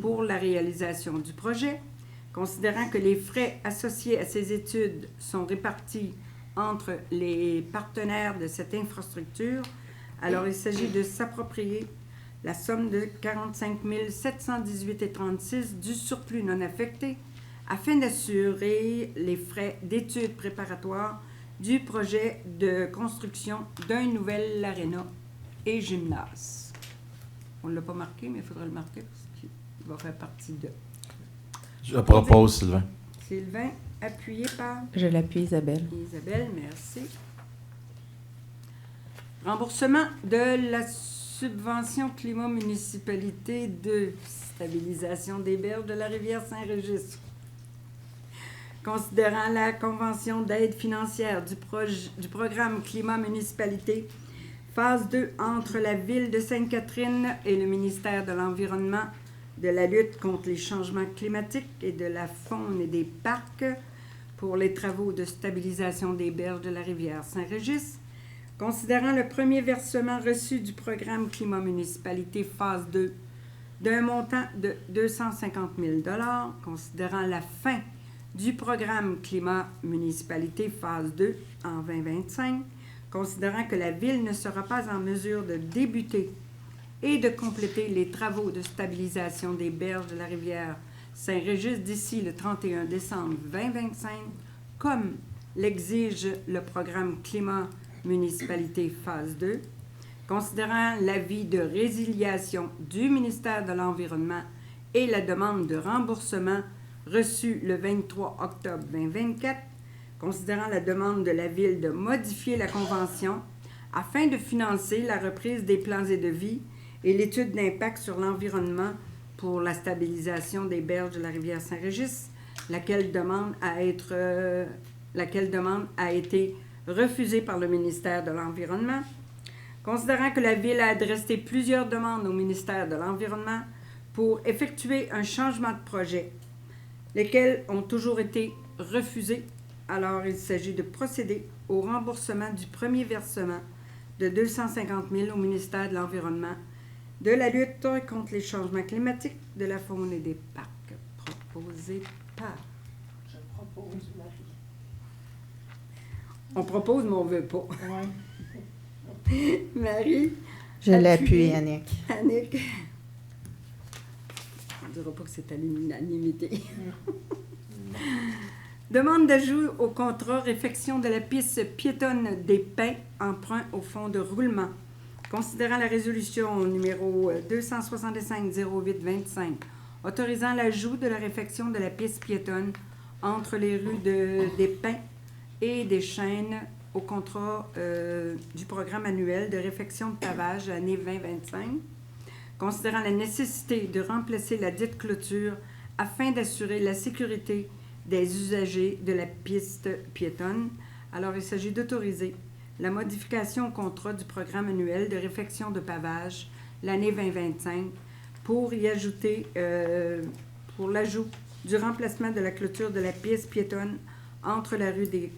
pour la réalisation du projet, considérant que les frais associés à ces études sont répartis entre les partenaires de cette infrastructure, alors il s'agit de s'approprier la somme de 45 718,36 du surplus non affecté afin d'assurer les frais d'études préparatoires du projet de construction d'un nouvel aréna et gymnase. On ne l'a pas marqué, mais il faudra le marquer parce qu'il va faire partie de...
Je propose, Sylvain.
Sylvain, appuyé par...
Je l'appuie, Isabelle.
Isabelle, merci. Remboursement de la subvention climat municipalité de stabilisation des berges de la rivière Saint-Régis. Considérant la convention d'aide financière du programme climat municipalité, phase 2 entre la ville de Sainte-Catherine et le ministère de l'Environnement, de la lutte contre les changements climatiques et de la faune et des parcs pour les travaux de stabilisation des berges de la rivière Saint-Régis, considérant le premier versement reçu du programme climat municipalité phase 2 d'un montant de 250 000 $, considérant la fin du programme climat municipalité phase 2 en 2025, considérant que la ville ne sera pas en mesure de débuter et de compléter les travaux de stabilisation des berges de la rivière Saint-Régis d'ici le 31 décembre 2025, comme l'exige le programme climat municipalité phase 2, considérant l'avis de résiliation du ministère de l'Environnement et la demande de remboursement reçue le 23 octobre 2024, considérant la demande de la Ville de modifier la convention afin de financer la reprise des plans et devis et l'étude d'impact sur l'environnement pour la stabilisation des berges de la rivière Saint-Régis, laquelle demande a été refusée par le ministère de l'Environnement, considérant que la Ville a adressé plusieurs demandes au ministère de l'Environnement pour effectuer un changement de projet, lesquelles ont toujours été refusées. Alors, il s'agit de procéder au remboursement du premier versement de 250 000 au ministère de l'Environnement, de la lutte contre les changements climatiques, de la faune et des parcs, proposé par...
Je propose, Marie.
On propose, mais on ne veut pas.
Oui.
Marie?
Je l'appuie, Annick.
Annick? On ne dira pas que c'est à l'unanimité. Demande d'ajout au contrat réfection de la piste piétonne des Pins, emprunt au fonds de roulement. Considérant la résolution numéro 265-08-25, autorisant l'ajout de la réfection de la piste piétonne entre les rues des Pins et des Chênes au contrat du programme annuel de réfection de pavage l'année 2025, considérant la nécessité de remplacer la dite clôture afin d'assurer la sécurité des usagers de la piste piétonne. Alors, il s'agit d'autoriser la modification au contrat du programme annuel de réfection de pavage l'année 2025 pour y ajouter, pour l'ajout du remplacement de la clôture de la piste piétonne entre la rue des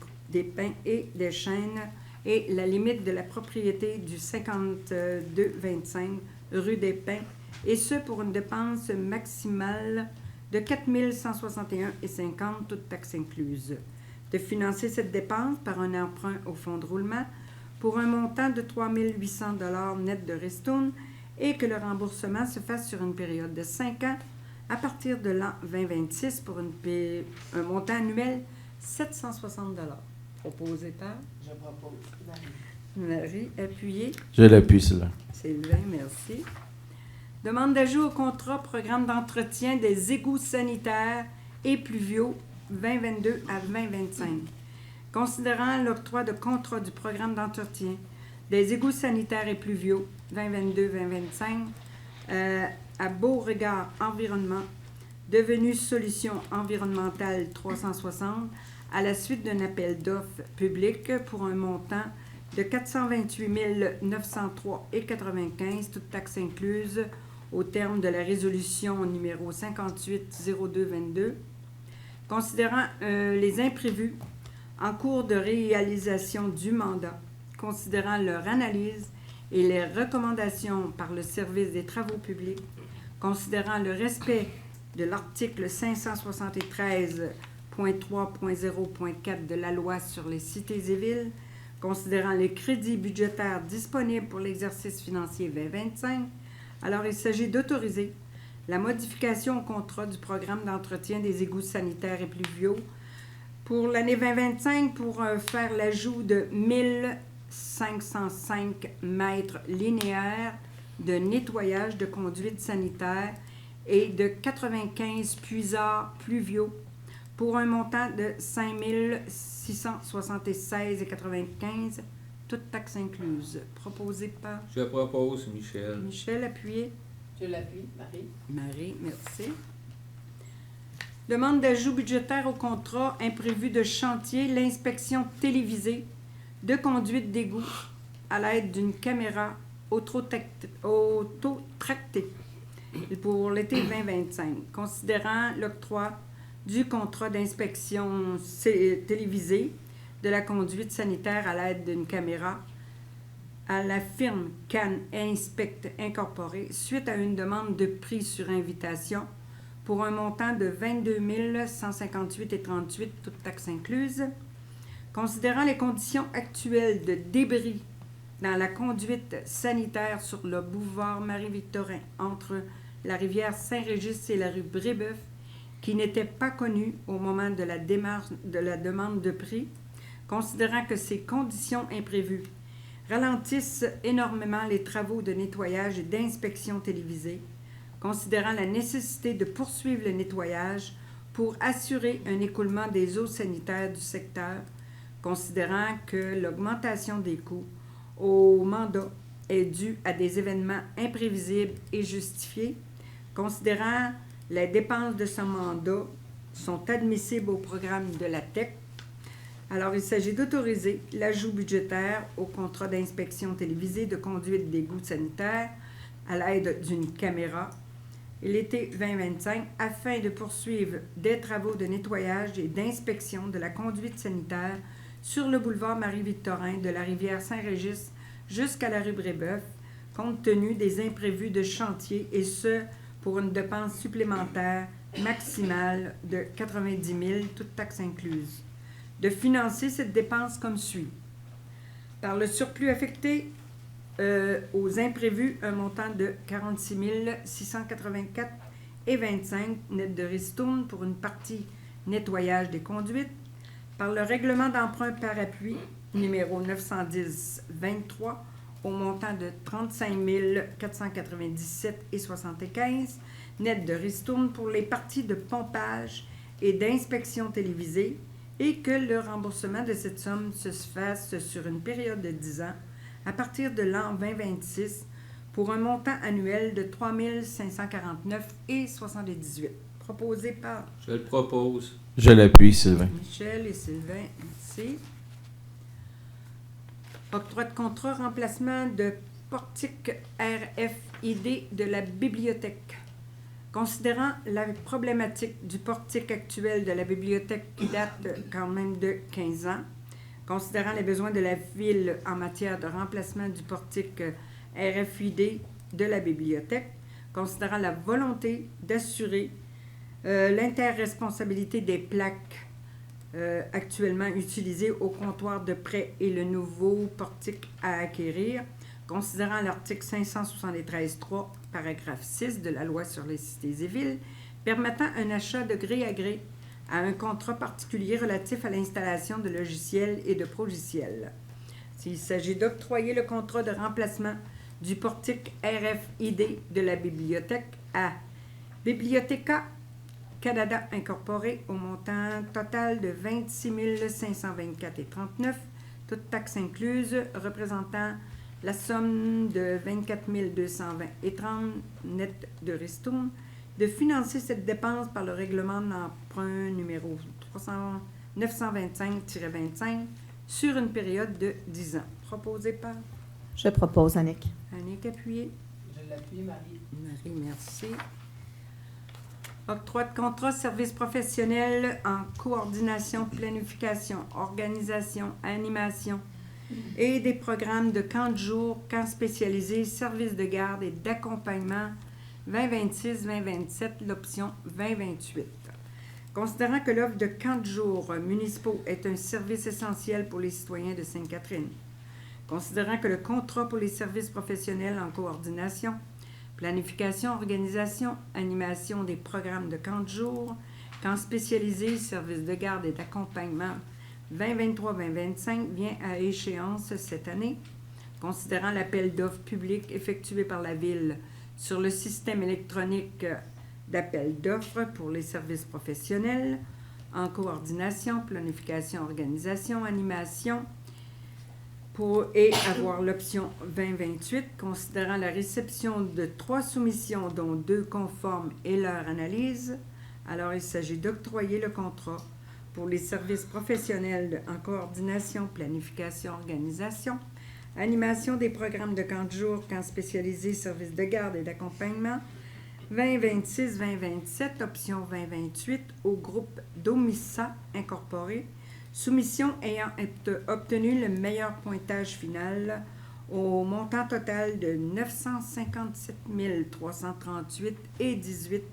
Pins et des Chênes et la limite de la propriété du 5225 rue des Pins, et ce pour une dépense maximale de 4 161,50 toutes taxes incluses. De financer cette dépense par un emprunt au fonds de roulement pour un montant de 3 800 $ net de ristourne et que le remboursement se fasse sur une période de 5 ans à partir de l'an 2026 pour un montant annuel 760 $. Proposé par?
Je propose,
Marie, appuyé.
Je l'appuie, Sylvain.
Sylvain, merci. Demande d'ajout au contrat programme d'entretien des égouts sanitaires et pluviaux 2022 à 2025. Considérant l'octroi de contrat du programme d'entretien des égouts sanitaires et pluviaux 2022-2025 à Beauregard Environnement, devenu Solution environnementale 360, à la suite d'un appel d'offres public pour un montant de 428 903,95 toutes taxes incluses au terme de la résolution numéro 58-02-22, considérant les imprévus en cours de réalisation du mandat, considérant leur analyse et les recommandations par le service des travaux publics, considérant le respect de l'article 573.3.0.4 de la loi sur les cités et villes, considérant les crédits budgétaires disponibles pour l'exercice financier 2025. Alors, il s'agit d'autoriser la modification au contrat du programme d'entretien des égouts sanitaires et pluviaux pour l'année 2025 pour faire l'ajout de 1505 mètres linéaires de nettoyage de conduites sanitaires et de 95 puisards pluviaux pour un montant de 5 676,95 toutes taxes incluses. Proposé par
Je propose, Michel.
Michel, appuyé.
Je l'appuie, Marie.
Marie, merci. Demande d'ajout budgétaire au contrat imprévu de chantier, l'inspection télévisée de conduite d'égout à l'aide d'une caméra auto-tractée pour l'été 2025, considérant l'octroi du contrat d'inspection télévisée de la conduite sanitaire à l'aide d'une caméra à la firme Can Inspect Incorporée suite à une demande de prix sur invitation pour un montant de 22 158,38 toutes taxes incluses. Considérant les conditions actuelles de débris dans la conduite sanitaire sur le boulevard Marie-Victorin entre la rivière Saint-Régis et la rue Brébeuf, qui n'étaient pas connues au moment de la demande de prix, considérant que ces conditions imprévues ralentissent énormément les travaux de nettoyage et d'inspection télévisée, considérant la nécessité de poursuivre le nettoyage pour assurer un écoulement des eaux sanitaires du secteur, considérant que l'augmentation des coûts au mandat est due à des événements imprévisibles et justifiés, considérant les dépenses de ce mandat sont admissibles au programme de la TEC. Alors, il s'agit d'autoriser l'ajout budgétaire au contrat d'inspection télévisée de conduite d'égout sanitaire à l'aide d'une caméra l'été 2025 afin de poursuivre des travaux de nettoyage et d'inspection de la conduite sanitaire sur le boulevard Marie-Victorin de la rivière Saint-Régis jusqu'à la rue Brébeuf, compte tenu des imprévus de chantier, et ce, pour une dépense supplémentaire maximale de 90 000, toutes taxes incluses. De financer cette dépense comme suit. Par le surplus affecté aux imprévus, un montant de 46 684,25 net de ristourne pour une partie nettoyage des conduites. Par le règlement d'emprunt par appui numéro 910-23 au montant de 35 497,75 net de ristourne pour les parties de pompage et d'inspection télévisée, et que le remboursement de cette somme se fasse sur une période de 10 ans à partir de l'an 2026 pour un montant annuel de 3 549,78. Proposé par
Je le propose.
Je l'appuie, Sylvain.
Michel et Sylvain, merci. Octroi de contrat, remplacement de portique RFID de la bibliothèque. Considérant la problématique du portique actuel de la bibliothèque qui date quand même de 15 ans, considérant les besoins de la Ville en matière de remplacement du portique RFID de la bibliothèque, considérant la volonté d'assurer l'interresponsabilité des plaques actuellement utilisées au comptoir de prêt et le nouveau portique à acquérir, considérant l'article 573.3, paragraphe 6 de la Loi sur les cités et villes, permettant un achat de gré à gré à un contrat particulier relatif à l'installation de logiciels et de progiciels. Il s'agit d'octroyer le contrat de remplacement du portique RFID de la bibliothèque à Biblioteca Canada Incorporée au montant total de 26 524,39, toutes taxes incluses, représentant la somme de 24 220,30 net de ristourne, de financer cette dépense par le règlement d'emprunt numéro 925-25 sur une période de 10 ans. Proposé par
Je propose, Annick.
Annick, appuyé.
Je l'appuie, Marie.
Marie, merci. Octroi de contrat service professionnel en coordination, planification, organisation, animation et des programmes de camps de jour, camps spécialisés, services de garde et d'accompagnement 2026-2027, l'option 2028. Considérant que l'offre de camps de jour municipaux est un service essentiel pour les citoyens de Sainte-Catherine, considérant que le contrat pour les services professionnels en coordination, planification, organisation, animation des programmes de camps de jour, camps spécialisés, services de garde et d'accompagnement 2023-2025 vient à échéance cette année, considérant l'appel d'offres public effectué par la Ville sur le système électronique d'appel d'offres pour les services professionnels en coordination, planification, organisation, animation et avoir l'option 2028, considérant la réception de 3 soumissions, dont 2 conformes et leur analyse. Alors, il s'agit d'octroyer le contrat pour les services professionnels en coordination, planification, organisation, animation des programmes de camp de jour, camps spécialisés, services de garde et d'accompagnement, 2026-2027, option 2028, au groupe Domissa Incorporé, soumission ayant obtenu le meilleur pointage final au montant total de 957 338 et 18,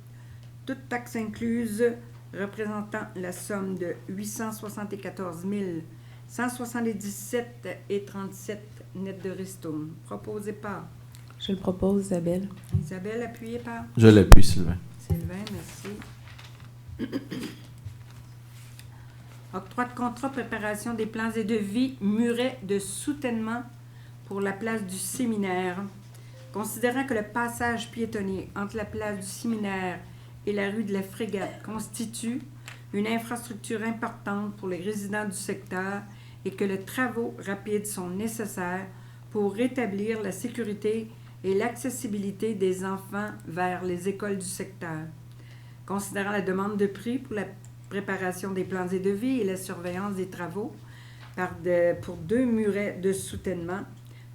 toutes taxes incluses, représentant la somme de 874 177 et 37 net de ristourne. Proposé par
Je le propose, Isabelle.
Isabelle, appuyée par
Je l'appuie, Sylvain.
Sylvain, merci. Octroi de contrat, préparation des plans et devis, muret de soutènement pour la place du Séminaire. Considérant que le passage piétonnier entre la place du Séminaire et la rue de la Frégate constitue une infrastructure importante pour les résidents du secteur et que les travaux rapides sont nécessaires pour rétablir la sécurité et l'accessibilité des enfants vers les écoles du secteur. Considérant la demande de prix pour la préparation des plans et devis et la surveillance des travaux pour 2 murets de soutènement,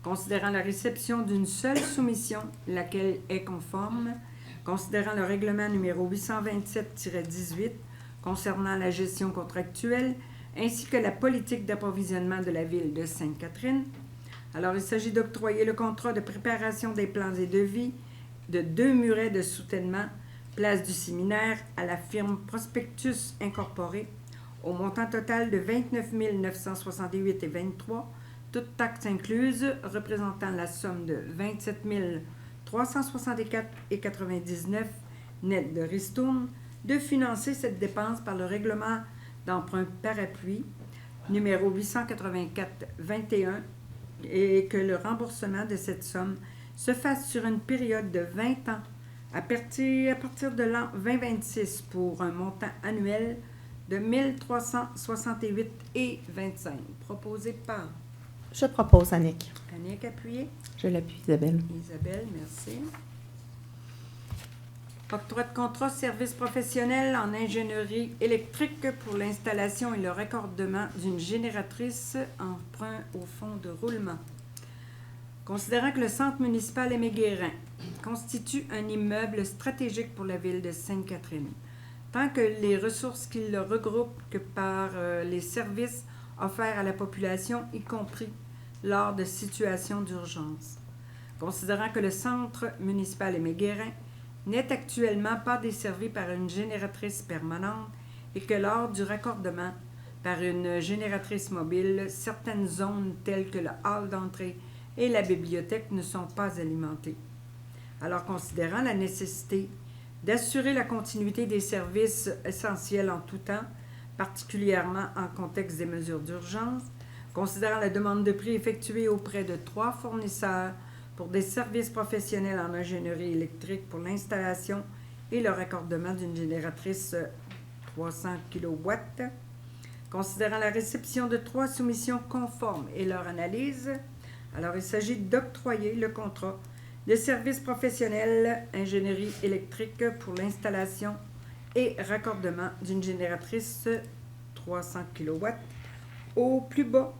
considérant la réception d'une seule soumission, laquelle est conforme, considérant le règlement numéro 827-18 concernant la gestion contractuelle, ainsi que la politique d'approvisionnement de la ville de Sainte-Catherine. Alors, il s'agit d'octroyer le contrat de préparation des plans et devis de 2 murets de soutènement, place du Séminaire, à la firme Prospectus Incorporé, au montant total de 29 968 et 23, toutes taxes incluses, représentant la somme de 27 364 et 99 net de ristourne, de financer cette dépense par le règlement d'emprunt par appui numéro 884-21 et que le remboursement de cette somme se fasse sur une période de 20 ans à partir de l'an 2026 pour un montant annuel de 1368 et 25. Proposé par
Je propose, Annick.
Annick, appuyée.
Je l'appuie, Isabelle.
Isabelle, merci. Octroi de contrat service professionnel en ingénierie électrique pour l'installation et le raccordement d'une génératrice emprunt au fonds de roulement. Considérant que le centre municipal Aimé-Guérin constitue un immeuble stratégique pour la ville de Sainte-Catherine, tant que les ressources qui le regroupent que par les services offerts à la population, y compris lors de situations d'urgence. Considérant que le centre municipal Aimé-Guérin n'est actuellement pas desservi par une génératrice permanente et que lors du raccordement par une génératrice mobile, certaines zones telles que le hall d'entrée et la bibliothèque ne sont pas alimentées. Alors, considérant la nécessité d'assurer la continuité des services essentiels en tout temps, particulièrement en contexte des mesures d'urgence, considérant la demande de prix effectuée auprès de 3 fournisseurs pour des services professionnels en ingénierie électrique pour l'installation et le raccordement d'une génératrice 300 kW, considérant la réception de 3 soumissions conformes et leur analyse, alors il s'agit d'octroyer le contrat de services professionnels ingénierie électrique pour l'installation et raccordement d'une génératrice 300 kW au plus bas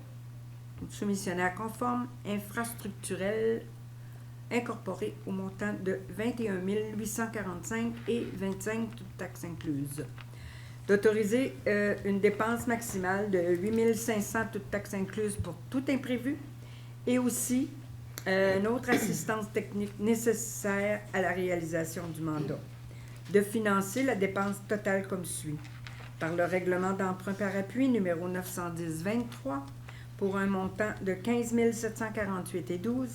soumissionnaire conforme infrastructurel incorporé au montant de 21 845 et 25, toutes taxes incluses. D'autoriser une dépense maximale de 8 500, toutes taxes incluses pour tout imprévu, et aussi une autre assistance technique nécessaire à la réalisation du mandat. De financer la dépense totale comme suit. Par le règlement d'emprunt par appui numéro 910-23 pour un montant de 15 748 et 12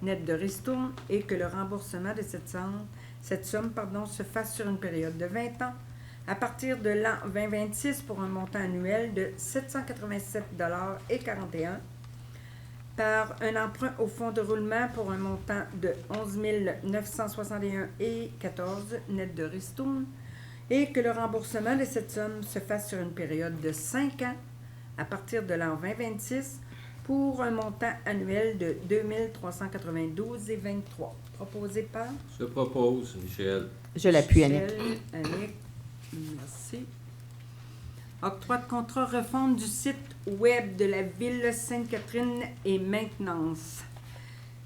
net de ristourne et que le remboursement de cette somme se fasse sur une période de 20 ans à partir de l'an 2026 pour un montant annuel de 787,41 $ par un emprunt au fonds de roulement pour un montant de 11 961 et 14 net de ristourne et que le remboursement de cette somme se fasse sur une période de 5 ans à partir de l'an 2026 pour un montant annuel de 2392,23. Proposé par
Je propose, Michel.
Je l'appuie, Annick.
Michel, Annick. Merci. Octroi de contrat refonte du site web de la ville Sainte-Catherine et maintenance.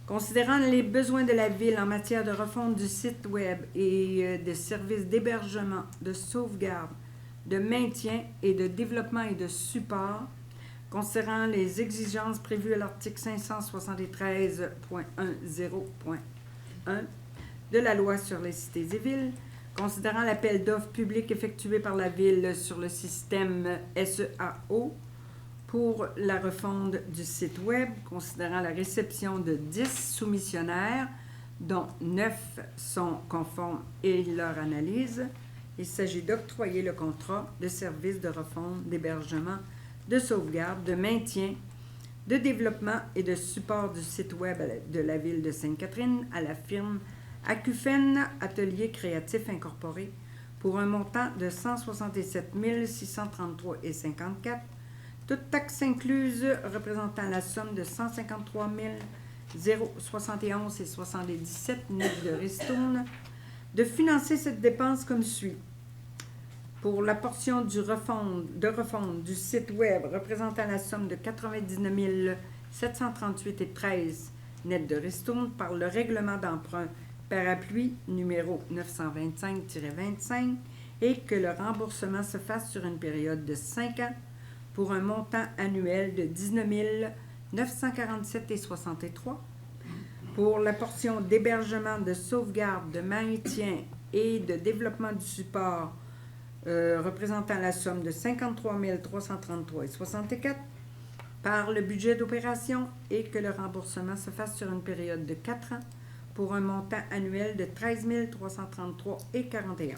Considérant les besoins de la ville en matière de refonte du site web et de services d'hébergement, de sauvegarde, de maintien et de développement et de support, considérant les exigences prévues à l'article 573.10.1 de la loi sur les cités et villes, considérant l'appel d'offres public effectué par la ville sur le système SEAO pour la refonte du site web, considérant la réception de 10 soumissionnaires, dont 9 sont conformes et leur analyse, il s'agit d'octroyer le contrat de service de refonte, d'hébergement, de sauvegarde, de maintien, de développement et de support du site web de la ville de Sainte-Catherine à la firme Acufen Atelier Créatif Incorporé pour un montant de 167 633,54, toutes taxes incluses représentant la somme de 153 071,77 net de ristourne, de financer cette dépense comme suit. Pour la portion de refonte du site web représentant la somme de 99 738,13 net de ristourne par le règlement d'emprunt parapluie numéro 925-25 et que le remboursement se fasse sur une période de 5 ans pour un montant annuel de 19 947,63. Pour la portion d'hébergement, de sauvegarde, de maintien et de développement du support représentant la somme de 53 333,64 par le budget d'opération et que le remboursement se fasse sur une période de 4 ans pour un montant annuel de 13 333,41.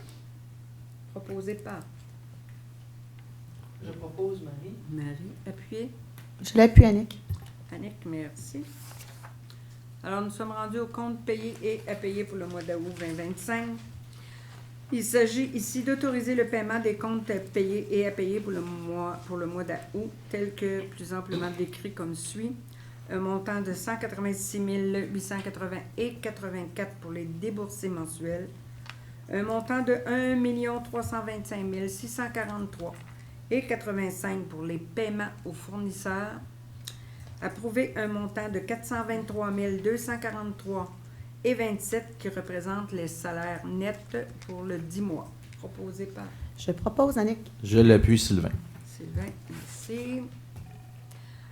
Proposé par
Je propose, Marie.
Marie. Appuyé.
Je l'appuie, Annick.
Annick, merci. Alors, nous sommes rendus au compte payé et à payer pour le mois d'août 2025. Il s'agit ici d'autoriser le paiement des comptes payés et à payer pour le mois d'août, tel que plus amplement décrit comme suit. Un montant de 186 880,84 pour les déboursés mensuels. Un montant de 1 325 643,85 pour les paiements aux fournisseurs. Approuver un montant de 423 243,27 qui représente les salaires nets pour le 10 mois. Proposé par
Je propose, Annick.
Je l'appuie, Sylvain.
Sylvain, merci.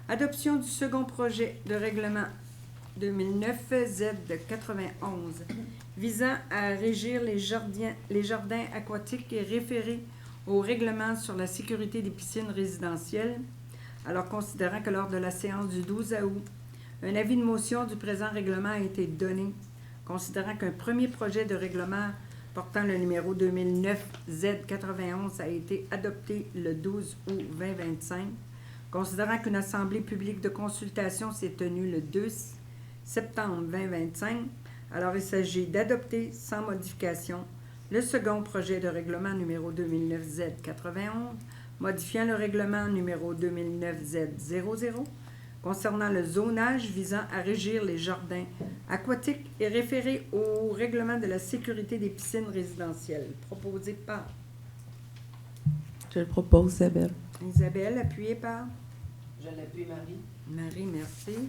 Adoption du second projet de règlement 2009 Z91 visant à régir les jardins aquatiques et référer au règlement sur la sécurité des piscines résidentielles. Alors, considérant que lors de la séance du 12 août, un avis de motion du présent règlement a été donné, considérant qu'un premier projet de règlement portant le numéro 2009 Z91 a été adopté le 12 août 2025, considérant qu'une assemblée publique de consultation s'est tenue le 2 septembre 2025, alors il s'agit d'adopter sans modification le second projet de règlement numéro 2009 Z91, modifiant le règlement numéro 2009 Z00, concernant le zonage visant à régir les jardins aquatiques et référé au règlement de la sécurité des piscines résidentielles, proposé par
Je le propose, Isabelle.
Isabelle, appuyée par
Je l'appuie, Marie.
Marie, merci.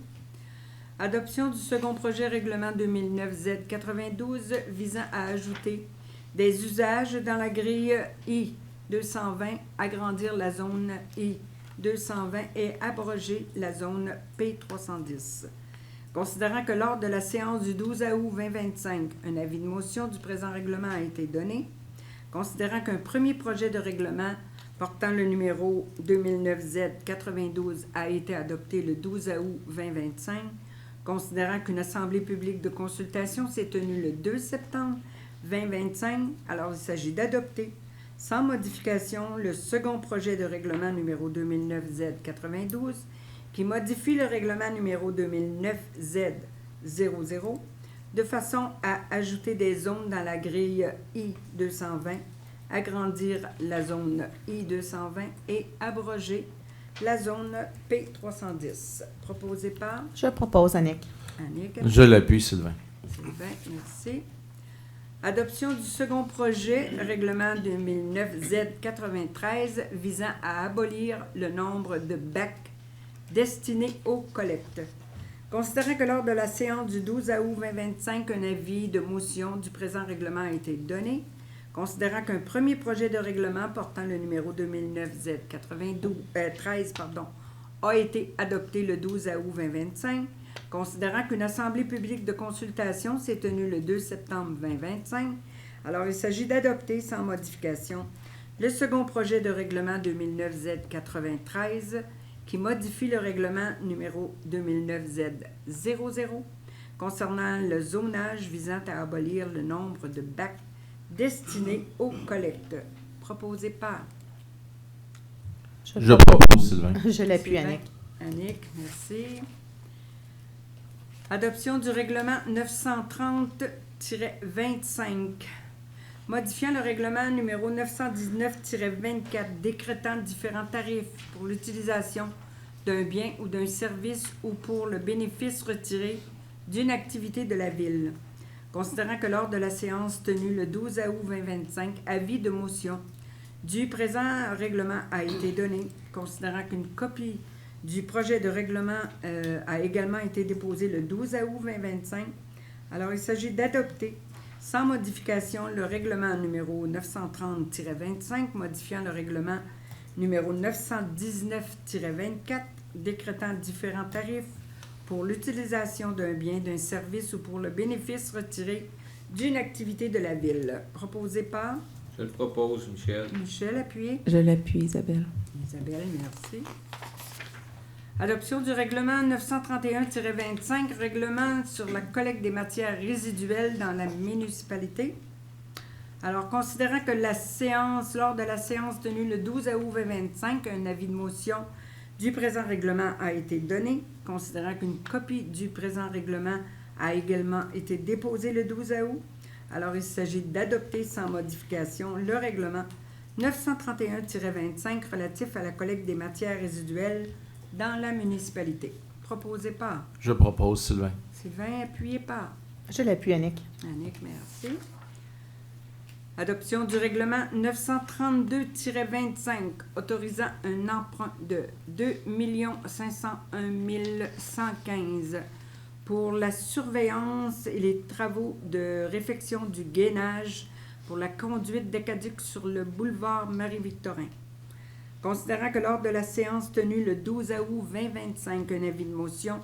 Adoption du second projet règlement 2009 Z92 visant à ajouter des usages dans la grille I-220, agrandir la zone I-220 et abroger la zone P-310. Considérant que lors de la séance du 12 août 2025, un avis de motion du présent règlement a été donné, considérant qu'un premier projet de règlement portant le numéro 2009 Z92 a été adopté le 12 août 2025, considérant qu'une assemblée publique de consultation s'est tenue le 2 septembre 2025, alors il s'agit d'adopter sans modification le second projet de règlement numéro 2009 Z92 qui modifie le règlement numéro 2009 Z00 de façon à ajouter des zones dans la grille I-220, agrandir la zone I-220 et abroger la zone P310. Proposé par
Je propose, Annick.
Annick.
Je l'appuie, Sylvain.
Sylvain, merci. Adoption du second projet, règlement 2009-Z93, visant à abolir le nombre de bacs destinés aux collectes. Considérant que lors de la séance du 12 août 2025, un avis de motion du présent règlement a été donné, considérant qu'un premier projet de règlement portant le numéro 2009-Z13 a été adopté le 12 août 2025, considérant qu'une assemblée publique de consultation s'est tenue le 2 septembre 2025, alors il s'agit d'adopter sans modification le second projet de règlement 2009-Z93 qui modifie le règlement numéro 2009-Z00 concernant le zonage visant à abolir le nombre de bacs destinés aux collectes. Proposé par
Je propose, Sylvain.
Je l'appuie,
Sylvain.
Annick.
Annick, merci. Adoption du règlement 930-25, modifiant le règlement numéro 919-24, décrétant différents tarifs pour l'utilisation d'un bien ou d'un service ou pour le bénéfice retiré d'une activité de la Ville. Considérant que lors de la séance tenue le 12 août 2025, avis de motion du présent règlement a été donné, considérant qu'une copie du projet de règlement a également été déposé le 12 août 2025. Alors, il s'agit d'adopter sans modification le règlement numéro 930-25, modifiant le règlement numéro 919-24, décrétant différents tarifs pour l'utilisation d'un bien, d'un service ou pour le bénéfice retiré d'une activité de la Ville. Proposé par
Je le propose, Michel.
Michel, appuyé.
Je l'appuie, Isabelle.
Isabelle, merci. Adoption du règlement 931-25, règlement sur la collecte des matières résiduelles dans la municipalité. Alors, considérant que lors de la séance tenue le 12 août 2025, un avis de motion du présent règlement a été donné, considérant qu'une copie du présent règlement a également été déposée le 12 août. Alors, il s'agit d'adopter sans modification le règlement 931-25 relatif à la collecte des matières résiduelles dans la municipalité. Proposé par
Je propose, Sylvain.
Sylvain, appuyé par
Je l'appuie, Annick.
Annick, merci. Adoption du règlement 932-25 autorisant un emprunt de 2 501 115 pour la surveillance et les travaux de réfection du gainage pour la conduite d'aqueduc sur le boulevard Marie-Victorin. Considérant que lors de la séance tenue le 12 août 2025, un avis de motion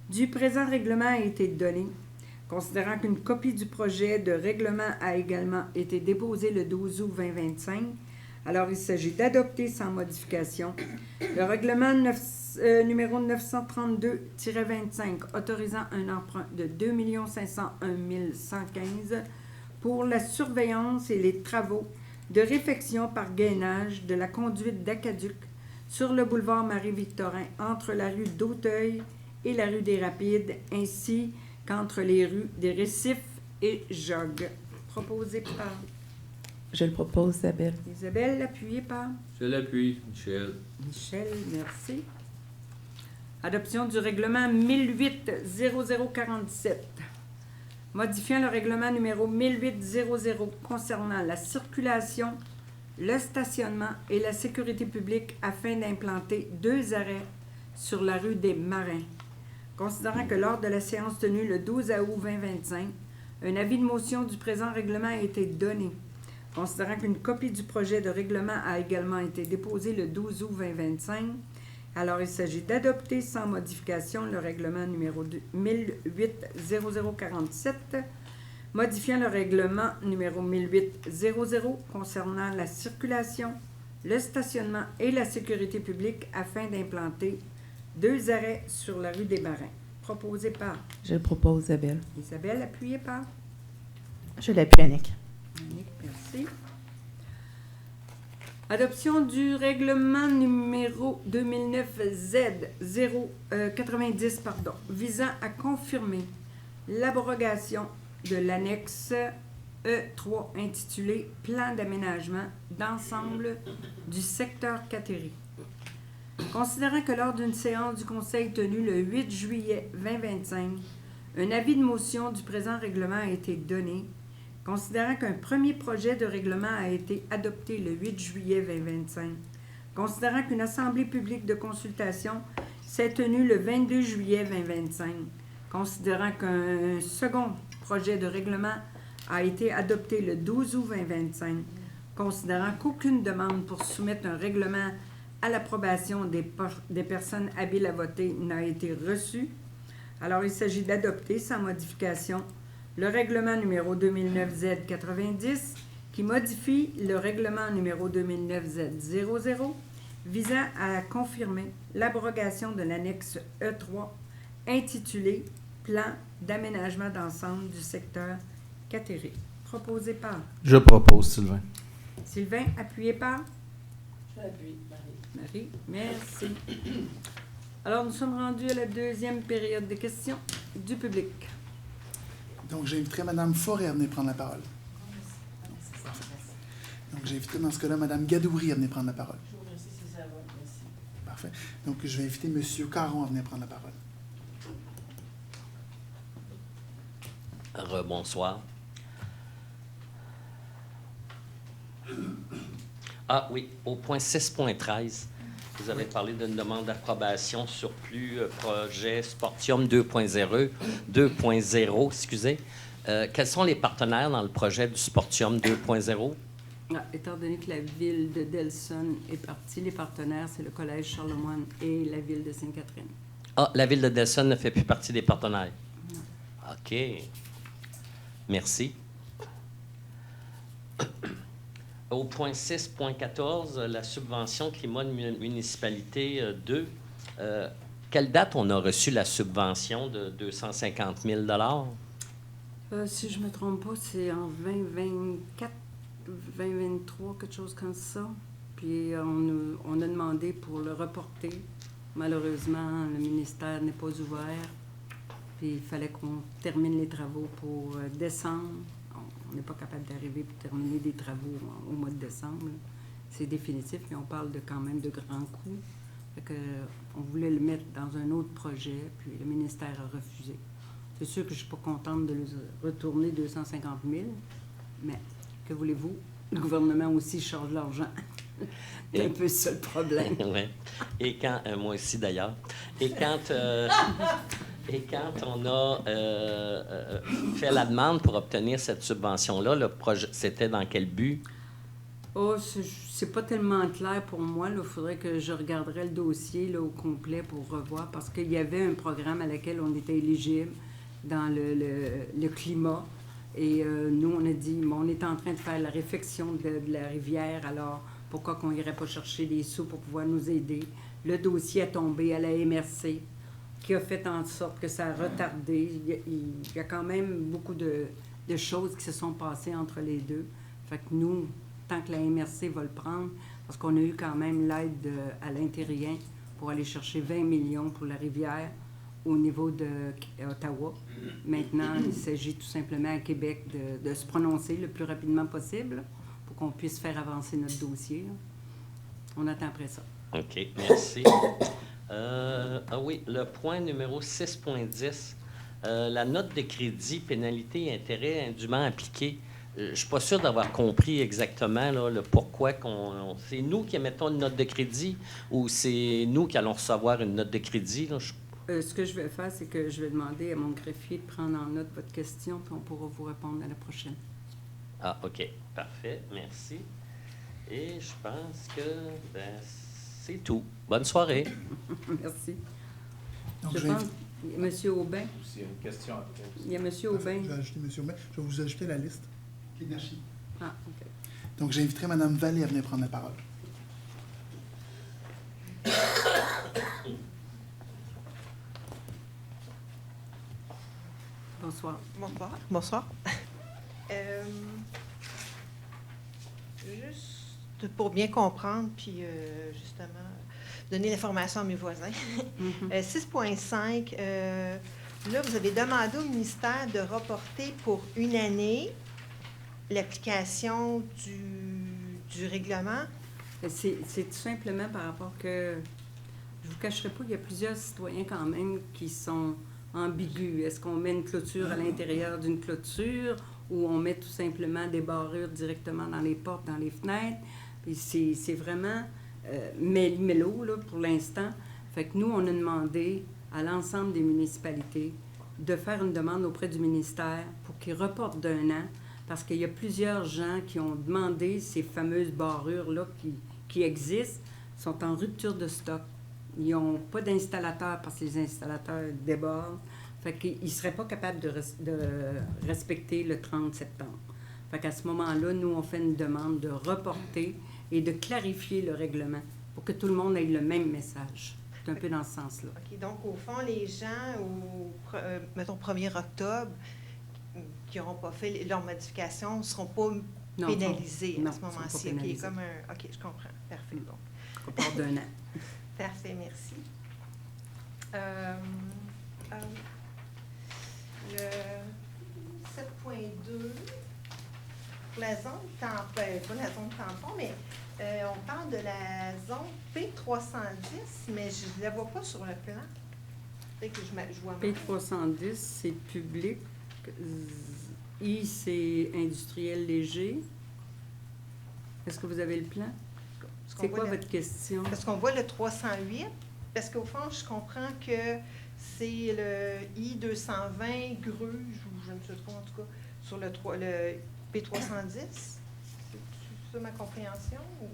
du présent règlement a été donné, considérant qu'une copie du projet de règlement a également été déposée le 12 août 2025, alors il s'agit d'adopter sans modification le règlement numéro 932-25 autorisant un emprunt de 2 501 115 pour la surveillance et les travaux de réfection par gainage de la conduite d'aqueduc sur le boulevard Marie-Victorin entre la rue d'Auteuil et la rue des Rapides, ainsi qu'entre les rues des Récifs et Jog. Proposé par
Je le propose, Isabelle.
Isabelle, appuyée par
Je l'appuie, Michel.
Michel, merci. Adoption du règlement 1008-0047, modifiant le règlement numéro 1008-00 concernant la circulation, le stationnement et la sécurité publique afin d'implanter 2 arrêts sur la rue des Marins. Considérant que lors de la séance tenue le 12 août 2025, un avis de motion du présent règlement a été donné. Considérant qu'une copie du projet de règlement a également été déposée le 12 août 2025, alors il s'agit d'adopter sans modification le règlement numéro 1008-0047, modifiant le règlement numéro 1008-00 concernant la circulation, le stationnement et la sécurité publique afin d'implanter 2 arrêts sur la rue des Marins. Proposé par
Je le propose, Isabelle.
Isabelle, appuyée par
Je l'appuie, Annick.
Annick, merci. Adoption du règlement numéro 2009-Z090, visant à confirmer l'abrogation de l'annexe E3 intitulée Plan d'aménagement d'ensemble du secteur Cattery. Considérant que lors d'une séance du Conseil tenue le 8 juillet 2025, un avis de motion du présent règlement a été donné, considérant qu'un premier projet de règlement a été adopté le 8 juillet 2025, considérant qu'une assemblée publique de consultation s'est tenue le 22 juillet 2025, considérant qu'un second projet de règlement a été adopté le 12 août 2025, considérant qu'aucune demande pour soumettre un règlement à l'approbation des personnes habiles à voter n'a été reçue. Alors, il s'agit d'adopter sans modification le règlement numéro 2009Z90 qui modifie le règlement numéro 2009Z00 visant à confirmer l'abrogation de l'annexe E3 intitulée « Plan d'aménagement d'ensemble du secteur Catéré », proposé par
Je propose, Sylvain.
Sylvain, appuyé par
Je l'appuie, Marie.
Marie. Merci. Alors, nous sommes rendus à la deuxième période de questions du public.
Donc, j'inviterai Mme Forêt à venir prendre la parole. Donc, j'inviterai dans ce cas-là Mme Gadouri à venir prendre la parole.
Je vous remercie si ça va. Merci.
Parfait. Donc, je vais inviter M. Caron à venir prendre la parole.
Rebonsoir. Ah oui, au point 6.13, vous avez parlé d'une demande d'approbation surplus projet Sportium 2.0, excusez. Quels sont les partenaires dans le projet du Sportium 2.0?
Étant donné que la ville de Delson est partie, les partenaires, c'est le Collège Charlemagne et la ville de Sainte-Catherine.
Ah, la ville de Delson ne fait plus partie des partenaires.
Non.
OK. Merci. Au point 6.14, la subvention climat de municipalité 2. Quelle date on a reçu la subvention de 250 000
Si je ne me trompe pas, c'est en 2024, 2023, quelque chose comme ça. Puis on a demandé pour le reporter. Malheureusement, le ministère n'est pas ouvert. Puis il fallait qu'on termine les travaux pour décembre. On n'est pas capable d'arriver pour terminer des travaux au mois de décembre. C'est définitif, mais on parle de quand même de grands coûts. Fait que, on voulait le mettre dans un autre projet, puis le ministère a refusé. C'est sûr que je ne suis pas contente de le retourner 250 000, mais que voulez-vous? Le gouvernement aussi charge l'argent. C'est un peu ça le problème.
Oui. Et quand, moi aussi d'ailleurs, et quand on a fait la demande pour obtenir cette subvention-là, le projet, c'était dans quel but?
Oh, c'est pas tellement clair pour moi. Il faudrait que je regarderais le dossier là, au complet pour revoir, parce qu'il y avait un programme à laquelle on était éligible dans le climat. Et nous, on a dit, bon, on est en train de faire la réfection de la rivière, alors pourquoi qu'on n'irait pas chercher des sous pour pouvoir nous aider? Le dossier est tombé à la MRC, qui a fait en sorte que ça a retardé. Il y a quand même beaucoup de choses qui se sont passées entre les deux. Fait que nous, tant que la MRC va le prendre, parce qu'on a eu quand même l'aide à l'Intérien pour aller chercher 20 millions pour la rivière au niveau d'Ottawa. Maintenant, il s'agit tout simplement à Québec de se prononcer le plus rapidement possible pour qu'on puisse faire avancer notre dossier. Là. On attend après ça.
OK, merci. Ah oui, le point numéro 6.10, la note de crédit, pénalité et intérêt indûment appliqués. Je ne suis pas sûr d'avoir compris exactement là, le pourquoi c'est nous qui émettons une note de crédit ou c'est nous qui allons recevoir une note de crédit. Là?
Ce que je vais faire, c'est que je vais demander à mon greffier de prendre en note votre question, puis on pourra vous répondre à la prochaine.
Ah, OK. Parfait. Merci. Et je pense que c'est tout. Bonne soirée.
Merci.
Donc,
je pense, M. Aubin.
C'est une question après.
Il y a M. Aubin.
Je vais ajouter M. Aubin. Je vais vous ajouter la liste. L'énergie.
Ah, OK.
Donc, j'inviterai Mme Vallée à venir prendre la parole.
Bonsoir.
Bonsoir. Juste pour bien comprendre, puis justement, donner l'information à mes voisins. 6.5, là, vous avez demandé au ministère de reporter pour une année l'application du règlement.
C'est tout simplement par rapport que je vous cacherai pas, il y a plusieurs citoyens quand même qui sont ambigus. Est-ce qu'on met une clôture à l'intérieur d'une clôture ou on met tout simplement des barrures directement dans les portes, dans les fenêtres? Puis c'est vraiment mélo, là, pour l'instant. Fait que nous, on a demandé à l'ensemble des municipalités de faire une demande auprès du ministère pour qu'il reporte d'1 an, parce qu'il y a plusieurs gens qui ont demandé ces fameuses barrures-là qui existent, sont en rupture de stock. Ils n'ont pas d'installateur parce que les installateurs débordent. Fait qu'ils ne seraient pas capables de respecter le 30 septembre. Fait qu'à ce moment-là, nous, on fait une demande de reporter et de clarifier le règlement pour que tout le monde ait le même message. C'est un peu dans ce sens-là.
OK. Donc, au fond, les gens, mettons, 1er octobre, qui n'auront pas fait leurs modifications, ne seront pas pénalisés à ce moment-ci. OK, comme un... OK, je comprends. Parfait. Bon.
On part d'1 an.
Parfait, merci. Le 7.2, pour la zone tampon, pas la zone tampon, mais on parle de la zone P310, mais je ne la vois pas sur le plan. Peut-être que je vois mal.
P310, c'est public. I, c'est industriel léger. Est-ce que vous avez le plan? C'est quoi votre question?
Parce qu'on voit le 308, parce qu'au fond, je comprends que c'est le I-220 Gruge, ou je ne sais pas en tout cas, sur le P310. C'est ça ma compréhension? Ou?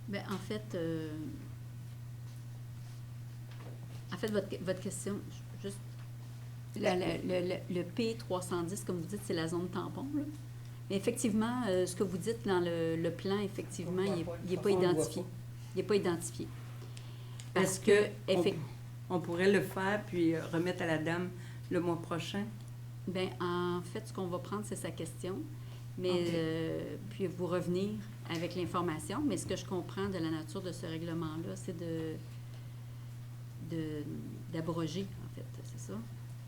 Bien, en fait, votre question, juste, le P310, comme vous dites, c'est la zone tampon, là. Mais effectivement, ce que vous dites dans le plan, effectivement, il n'est pas identifié. Il n'est pas identifié. Parce que,
on pourrait le faire puis remettre à la dame le mois prochain?
Bien, en fait, ce qu'on va prendre, c'est sa question. Mais puis vous revenir avec l'information. Mais ce que je comprends de la nature de ce règlement-là, c'est d'abroger, en fait, c'est ça?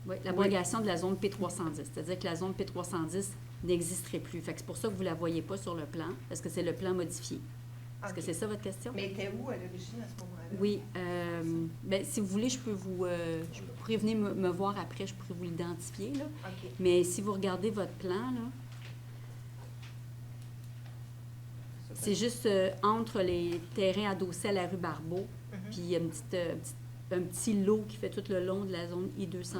Oui, l'abrogation de la zone P310. C'est-à-dire que la zone P310 n'existerait plus. Fait que c'est pour ça que vous ne la voyez pas sur le plan, parce que c'est le plan modifié. Est-ce que c'est ça votre question?
Mais était où à l'origine à ce moment-là?
Oui. Bien, si vous voulez, je pourrais venir me voir après, je pourrais vous l'identifier, là.
OK.
Mais si vous regardez votre plan, là, c'est juste entre les terrains adossés à la rue Barbeau, puis il y a un petit lot qui fait tout le long de la zone I-220.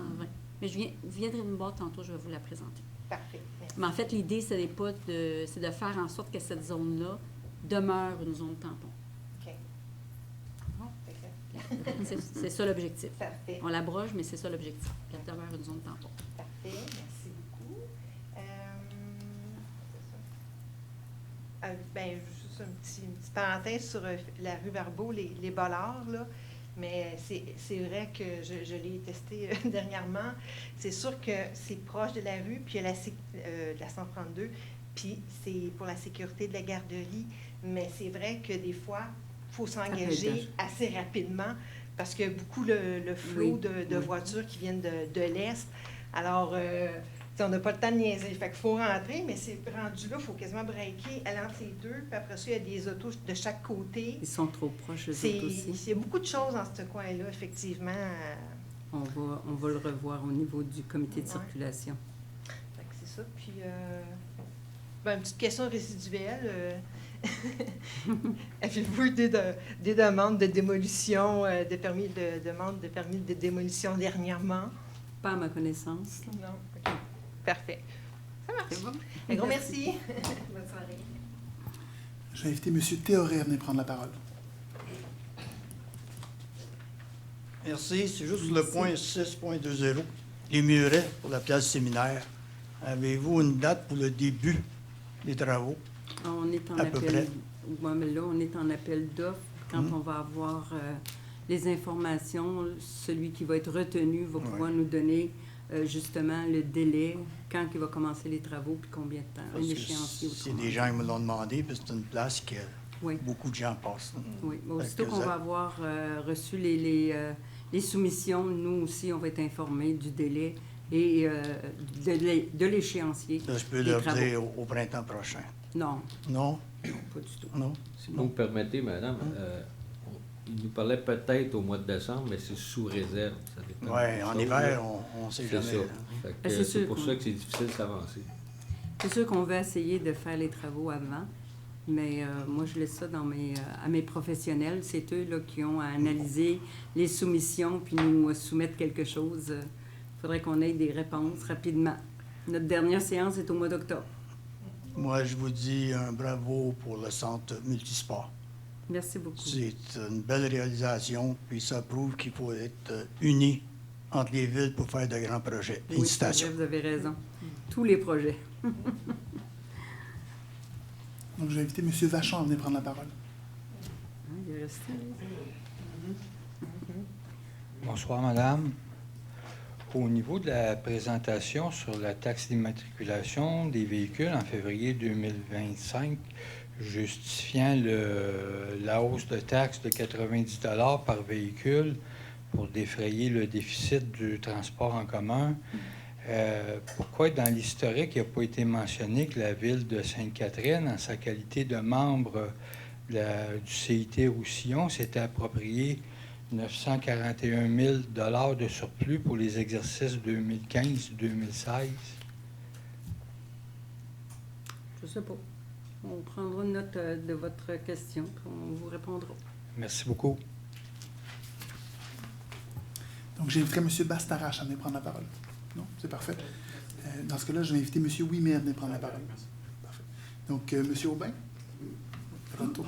Mais vous viendrez me voir tantôt, je vais vous la présenter.
Parfait. Merci.
Mais en fait, l'idée, c'est de faire en sorte que cette zone-là demeure une zone tampon.
OK.
C'est ça l'objectif.
Parfait.
On l'abroge, mais c'est ça l'objectif, qu'elle demeure une zone tampon.
Parfait. Merci beaucoup. Bien, juste une petite parenthèse sur la rue Barbeau, les bollards, là. Mais c'est vrai que je l'ai testé dernièrement. C'est sûr que c'est proche de la rue, puis il y a la 132, puis c'est pour la sécurité de la garderie. Mais c'est vrai que des fois, il faut s'engager assez rapidement parce qu'il y a beaucoup le flot de voitures qui viennent de l'Est. Alors, on n'a pas le temps de niaiser. Fait qu'il faut rentrer, mais c'est rendu là, il faut quasiment breaker entre les deux. Puis après ça, il y a des autos de chaque côté.
Ils sont trop proches, eux autres aussi.
Il y a beaucoup de choses dans ce coin-là, effectivement.
On va le revoir au niveau du comité de circulation.
Fait que c'est ça. Puis, une petite question résiduelle. Avez-vous des demandes de démolition, demandes de permis de démolition dernièrement?
Pas à ma connaissance.
Non. OK. Parfait. Ça marche.
C'est bon.
Un gros merci. Bonne soirée.
Je vais inviter M. Théoré à venir prendre la parole.
Merci. C'est juste le point 6.20, les murets pour la place séminaire. Avez-vous une date pour le début des travaux?
On est en
à peu près.
Ouais, mais là, on est en appel d'offres. Quand on va avoir les informations, celui qui va être retenu va pouvoir nous donner justement le délai, quand il va commencer les travaux, puis combien de temps, un échéancier.
C'est des gens qui me l'ont demandé, puis c'est une place que beaucoup de gens passent.
Oui, aussitôt qu'on va avoir reçu les soumissions, nous aussi, on va être informés du délai et de l'échéancier.
Là, je peux leur dire au printemps prochain.
Non.
Non?
Non, pas du tout.
Non?
Si vous me permettez, madame, Il nous parlait peut-être au mois de décembre, mais c'est sous réserve.
Oui, en hiver, on ne sait jamais.
C'est ça. Fait que
C'est
c'est
sûr
pour
qu'on-
ça que c'est difficile de s'avancer.
C'est sûr qu'on va essayer de faire les travaux avant, mais moi, je laisse ça à mes professionnels. C'est eux là, qui ont à analyser les soumissions puis nous soumettre quelque chose. Il faudrait qu'on ait des réponses rapidement. Notre dernière séance est au mois d'octobre.
Moi, je vous dis un bravo pour le centre multisport.
Merci beaucoup.
C'est une belle réalisation, puis ça prouve qu'il faut être unis entre les villes pour faire de grands projets.
Oui,
Félicitations.
c'est vrai, vous avez raison. Tous les projets.
Donc, je vais inviter M. Vachon à venir prendre la parole.
Il est resté.
Bonsoir, madame. Au niveau de la présentation sur la taxe d'immatriculation des véhicules en février 2025, justifiant la hausse de taxe de 90 $ par véhicule pour défrayer le déficit du transport en commun, pourquoi dans l'historique, il n'a pas été mentionné que la ville de Sainte-Catherine, en sa qualité de membre du CIT Roussillon, s'était approprié 941 000 $ de surplus pour les exercices 2015-2016?
Je ne sais pas. On prendra note de votre question, puis on vous répondra.
Merci beaucoup.
Donc, j'inviterai M. Bastarache à venir prendre la parole. Non? C'est parfait. Dans ce cas-là, je vais inviter M. Ouimet à venir prendre la parole. Parfait. Donc, M. Aubin, à votre tour.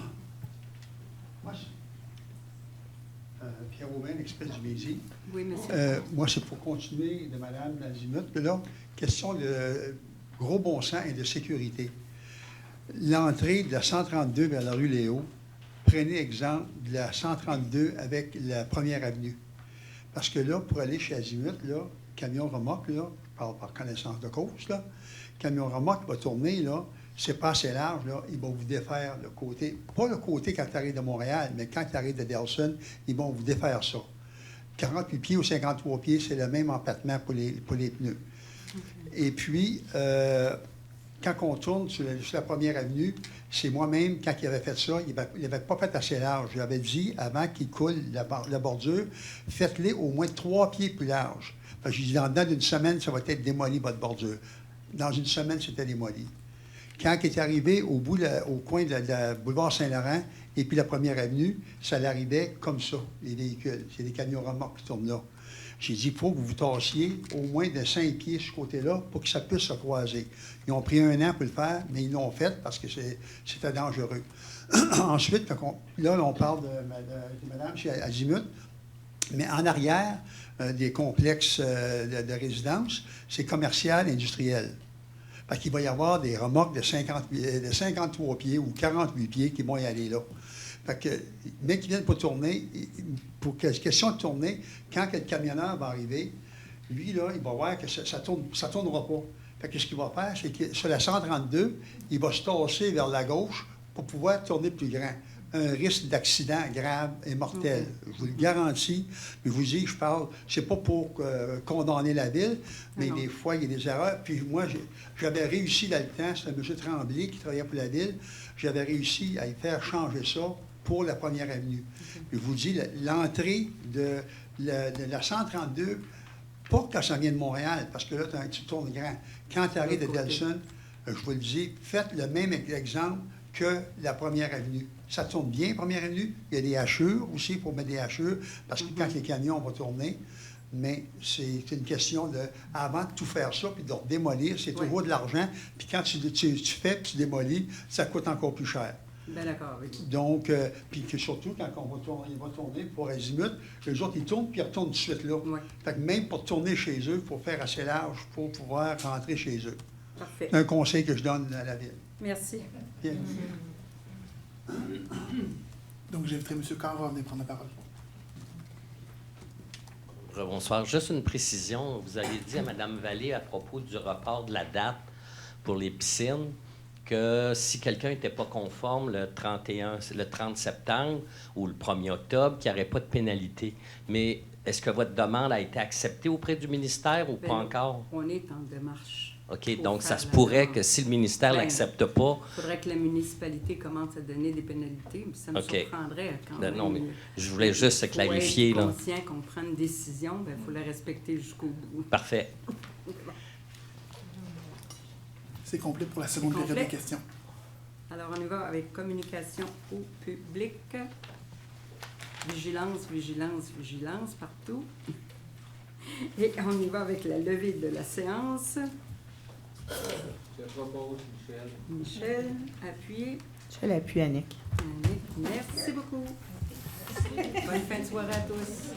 Pierre Aubin, l'expert du Midi.
Oui, monsieur.
Moi, c'est pour continuer de Mme Lazimut. Là, question de gros bon sens et de sécurité. L'entrée de la 132 vers la rue Léo, prenez exemple de la 132 avec la première avenue. Parce que là, pour aller chez Azimut, là, camion remorque, là, je parle par connaissance de cause, là, camion remorque va tourner, là, c'est pas assez large, là, ils vont vous défaire le côté, pas le côté quand tu arrives de Montréal, mais quand tu arrives de Delson, ils vont vous défaire ça. 48 pieds ou 53 pieds, c'est le même empattement pour les pneus. Et puis, quand on tourne sur la première avenue, c'est moi-même, quand il avait fait ça, il n'avait pas fait assez large. J'avais dit, avant qu'il coule la bordure, faites-les au moins 3 pieds plus large. Parce que j'ai dit, dedans d'une semaine, ça va être démoli, votre bordure. Dans une semaine, c'était démoli. Quand il est arrivé au coin de boulevard Saint-Laurent et puis la première avenue, ça l'arrivait comme ça, les véhicules. C'est des camions remorques qui tournent là. J'ai dit, il faut que vous vous tassiez au moins de 5 pieds sur ce côté-là pour que ça puisse se croiser. Ils ont pris 1 an pour le faire, mais ils l'ont fait parce que c'était dangereux. Ensuite, là, on parle de Madame chez Azimut, mais en arrière des complexes de résidence, c'est commercial, industriel. Parce qu'il va y avoir des remorques de 53 pieds ou 48 pieds qui vont y aller là. Fait que, mais qui viennent pour tourner, pour question de tourner, quand le camionneur va arriver, lui, là, il va voir que ça ne tournera pas. Fait que ce qu'il va faire, c'est que sur la 132, il va se tasser vers la gauche pour pouvoir tourner plus grand. Un risque d'accident grave et mortel. Je vous le garantis. Mais je vous dis, je parle, c'est pas pour condamner la ville, mais des fois, il y a des erreurs. Puis moi, j'avais réussi dans le temps, c'était M. Tremblay qui travaillait pour la ville, j'avais réussi à y faire changer ça pour la première avenue. Je vous dis, l'entrée de la 132, pas que ça vient de Montréal, parce que là, tu tournes grand. Quand tu arrives de Delson, je vous le dis, faites le même exemple que la première avenue. Ça tourne bien, première avenue. Il y a des hachures aussi, il faut mettre des hachures, parce que quand les camions vont tourner, mais c'est une question de, avant de tout faire ça, puis de démolir, c'est toujours de l'argent, puis quand tu fais, puis tu démolis, ça coûte encore plus cher.
Bien d'accord, oui.
Donc, puis que surtout, quand il va tourner pour Azimut, les autres, ils tournent, puis ils retournent tout de suite là.
Oui.
Fait que même pour tourner chez eux, il faut faire assez large pour pouvoir rentrer chez eux.
Parfait.
C'est un conseil que je donne à la ville.
Merci.
Bien.
Donc, j'inviterai M. Carr à venir prendre la parole.
Bonsoir. Juste une précision. Vous avez dit à Mme Vallée à propos du report de la date pour les piscines que si quelqu'un n'était pas conforme le 30 septembre ou le 1er octobre, qu'il n'y aurait pas de pénalité. Mais est-ce que votre demande a été acceptée auprès du ministère ou pas encore?
On est en démarche.
OK,
Faut
donc
faire
ça se
la
pourrait
demande.
que si le ministère ne
Ben,
l'accepte pas,
Il faudrait que la municipalité commence à donner des pénalités. Ça me
OK.
surprendrait quand
Ben
même.
non, mais je voulais juste clarifier,
Il faut
là.
être conscient qu'on prend une décision, il faut la respecter jusqu'au bout.
Parfait.
C'est complet pour la seconde
C'est
période de
complet.
questions.
Alors, on y va avec communication au public. Vigilance, vigilance, vigilance partout. Et on y va avec la levée de la séance.
Je propose, Michel.
Michel, appuyez.
Je l'appuie, Annick.
Annick, merci beaucoup. Bonne fin de soirée à tous.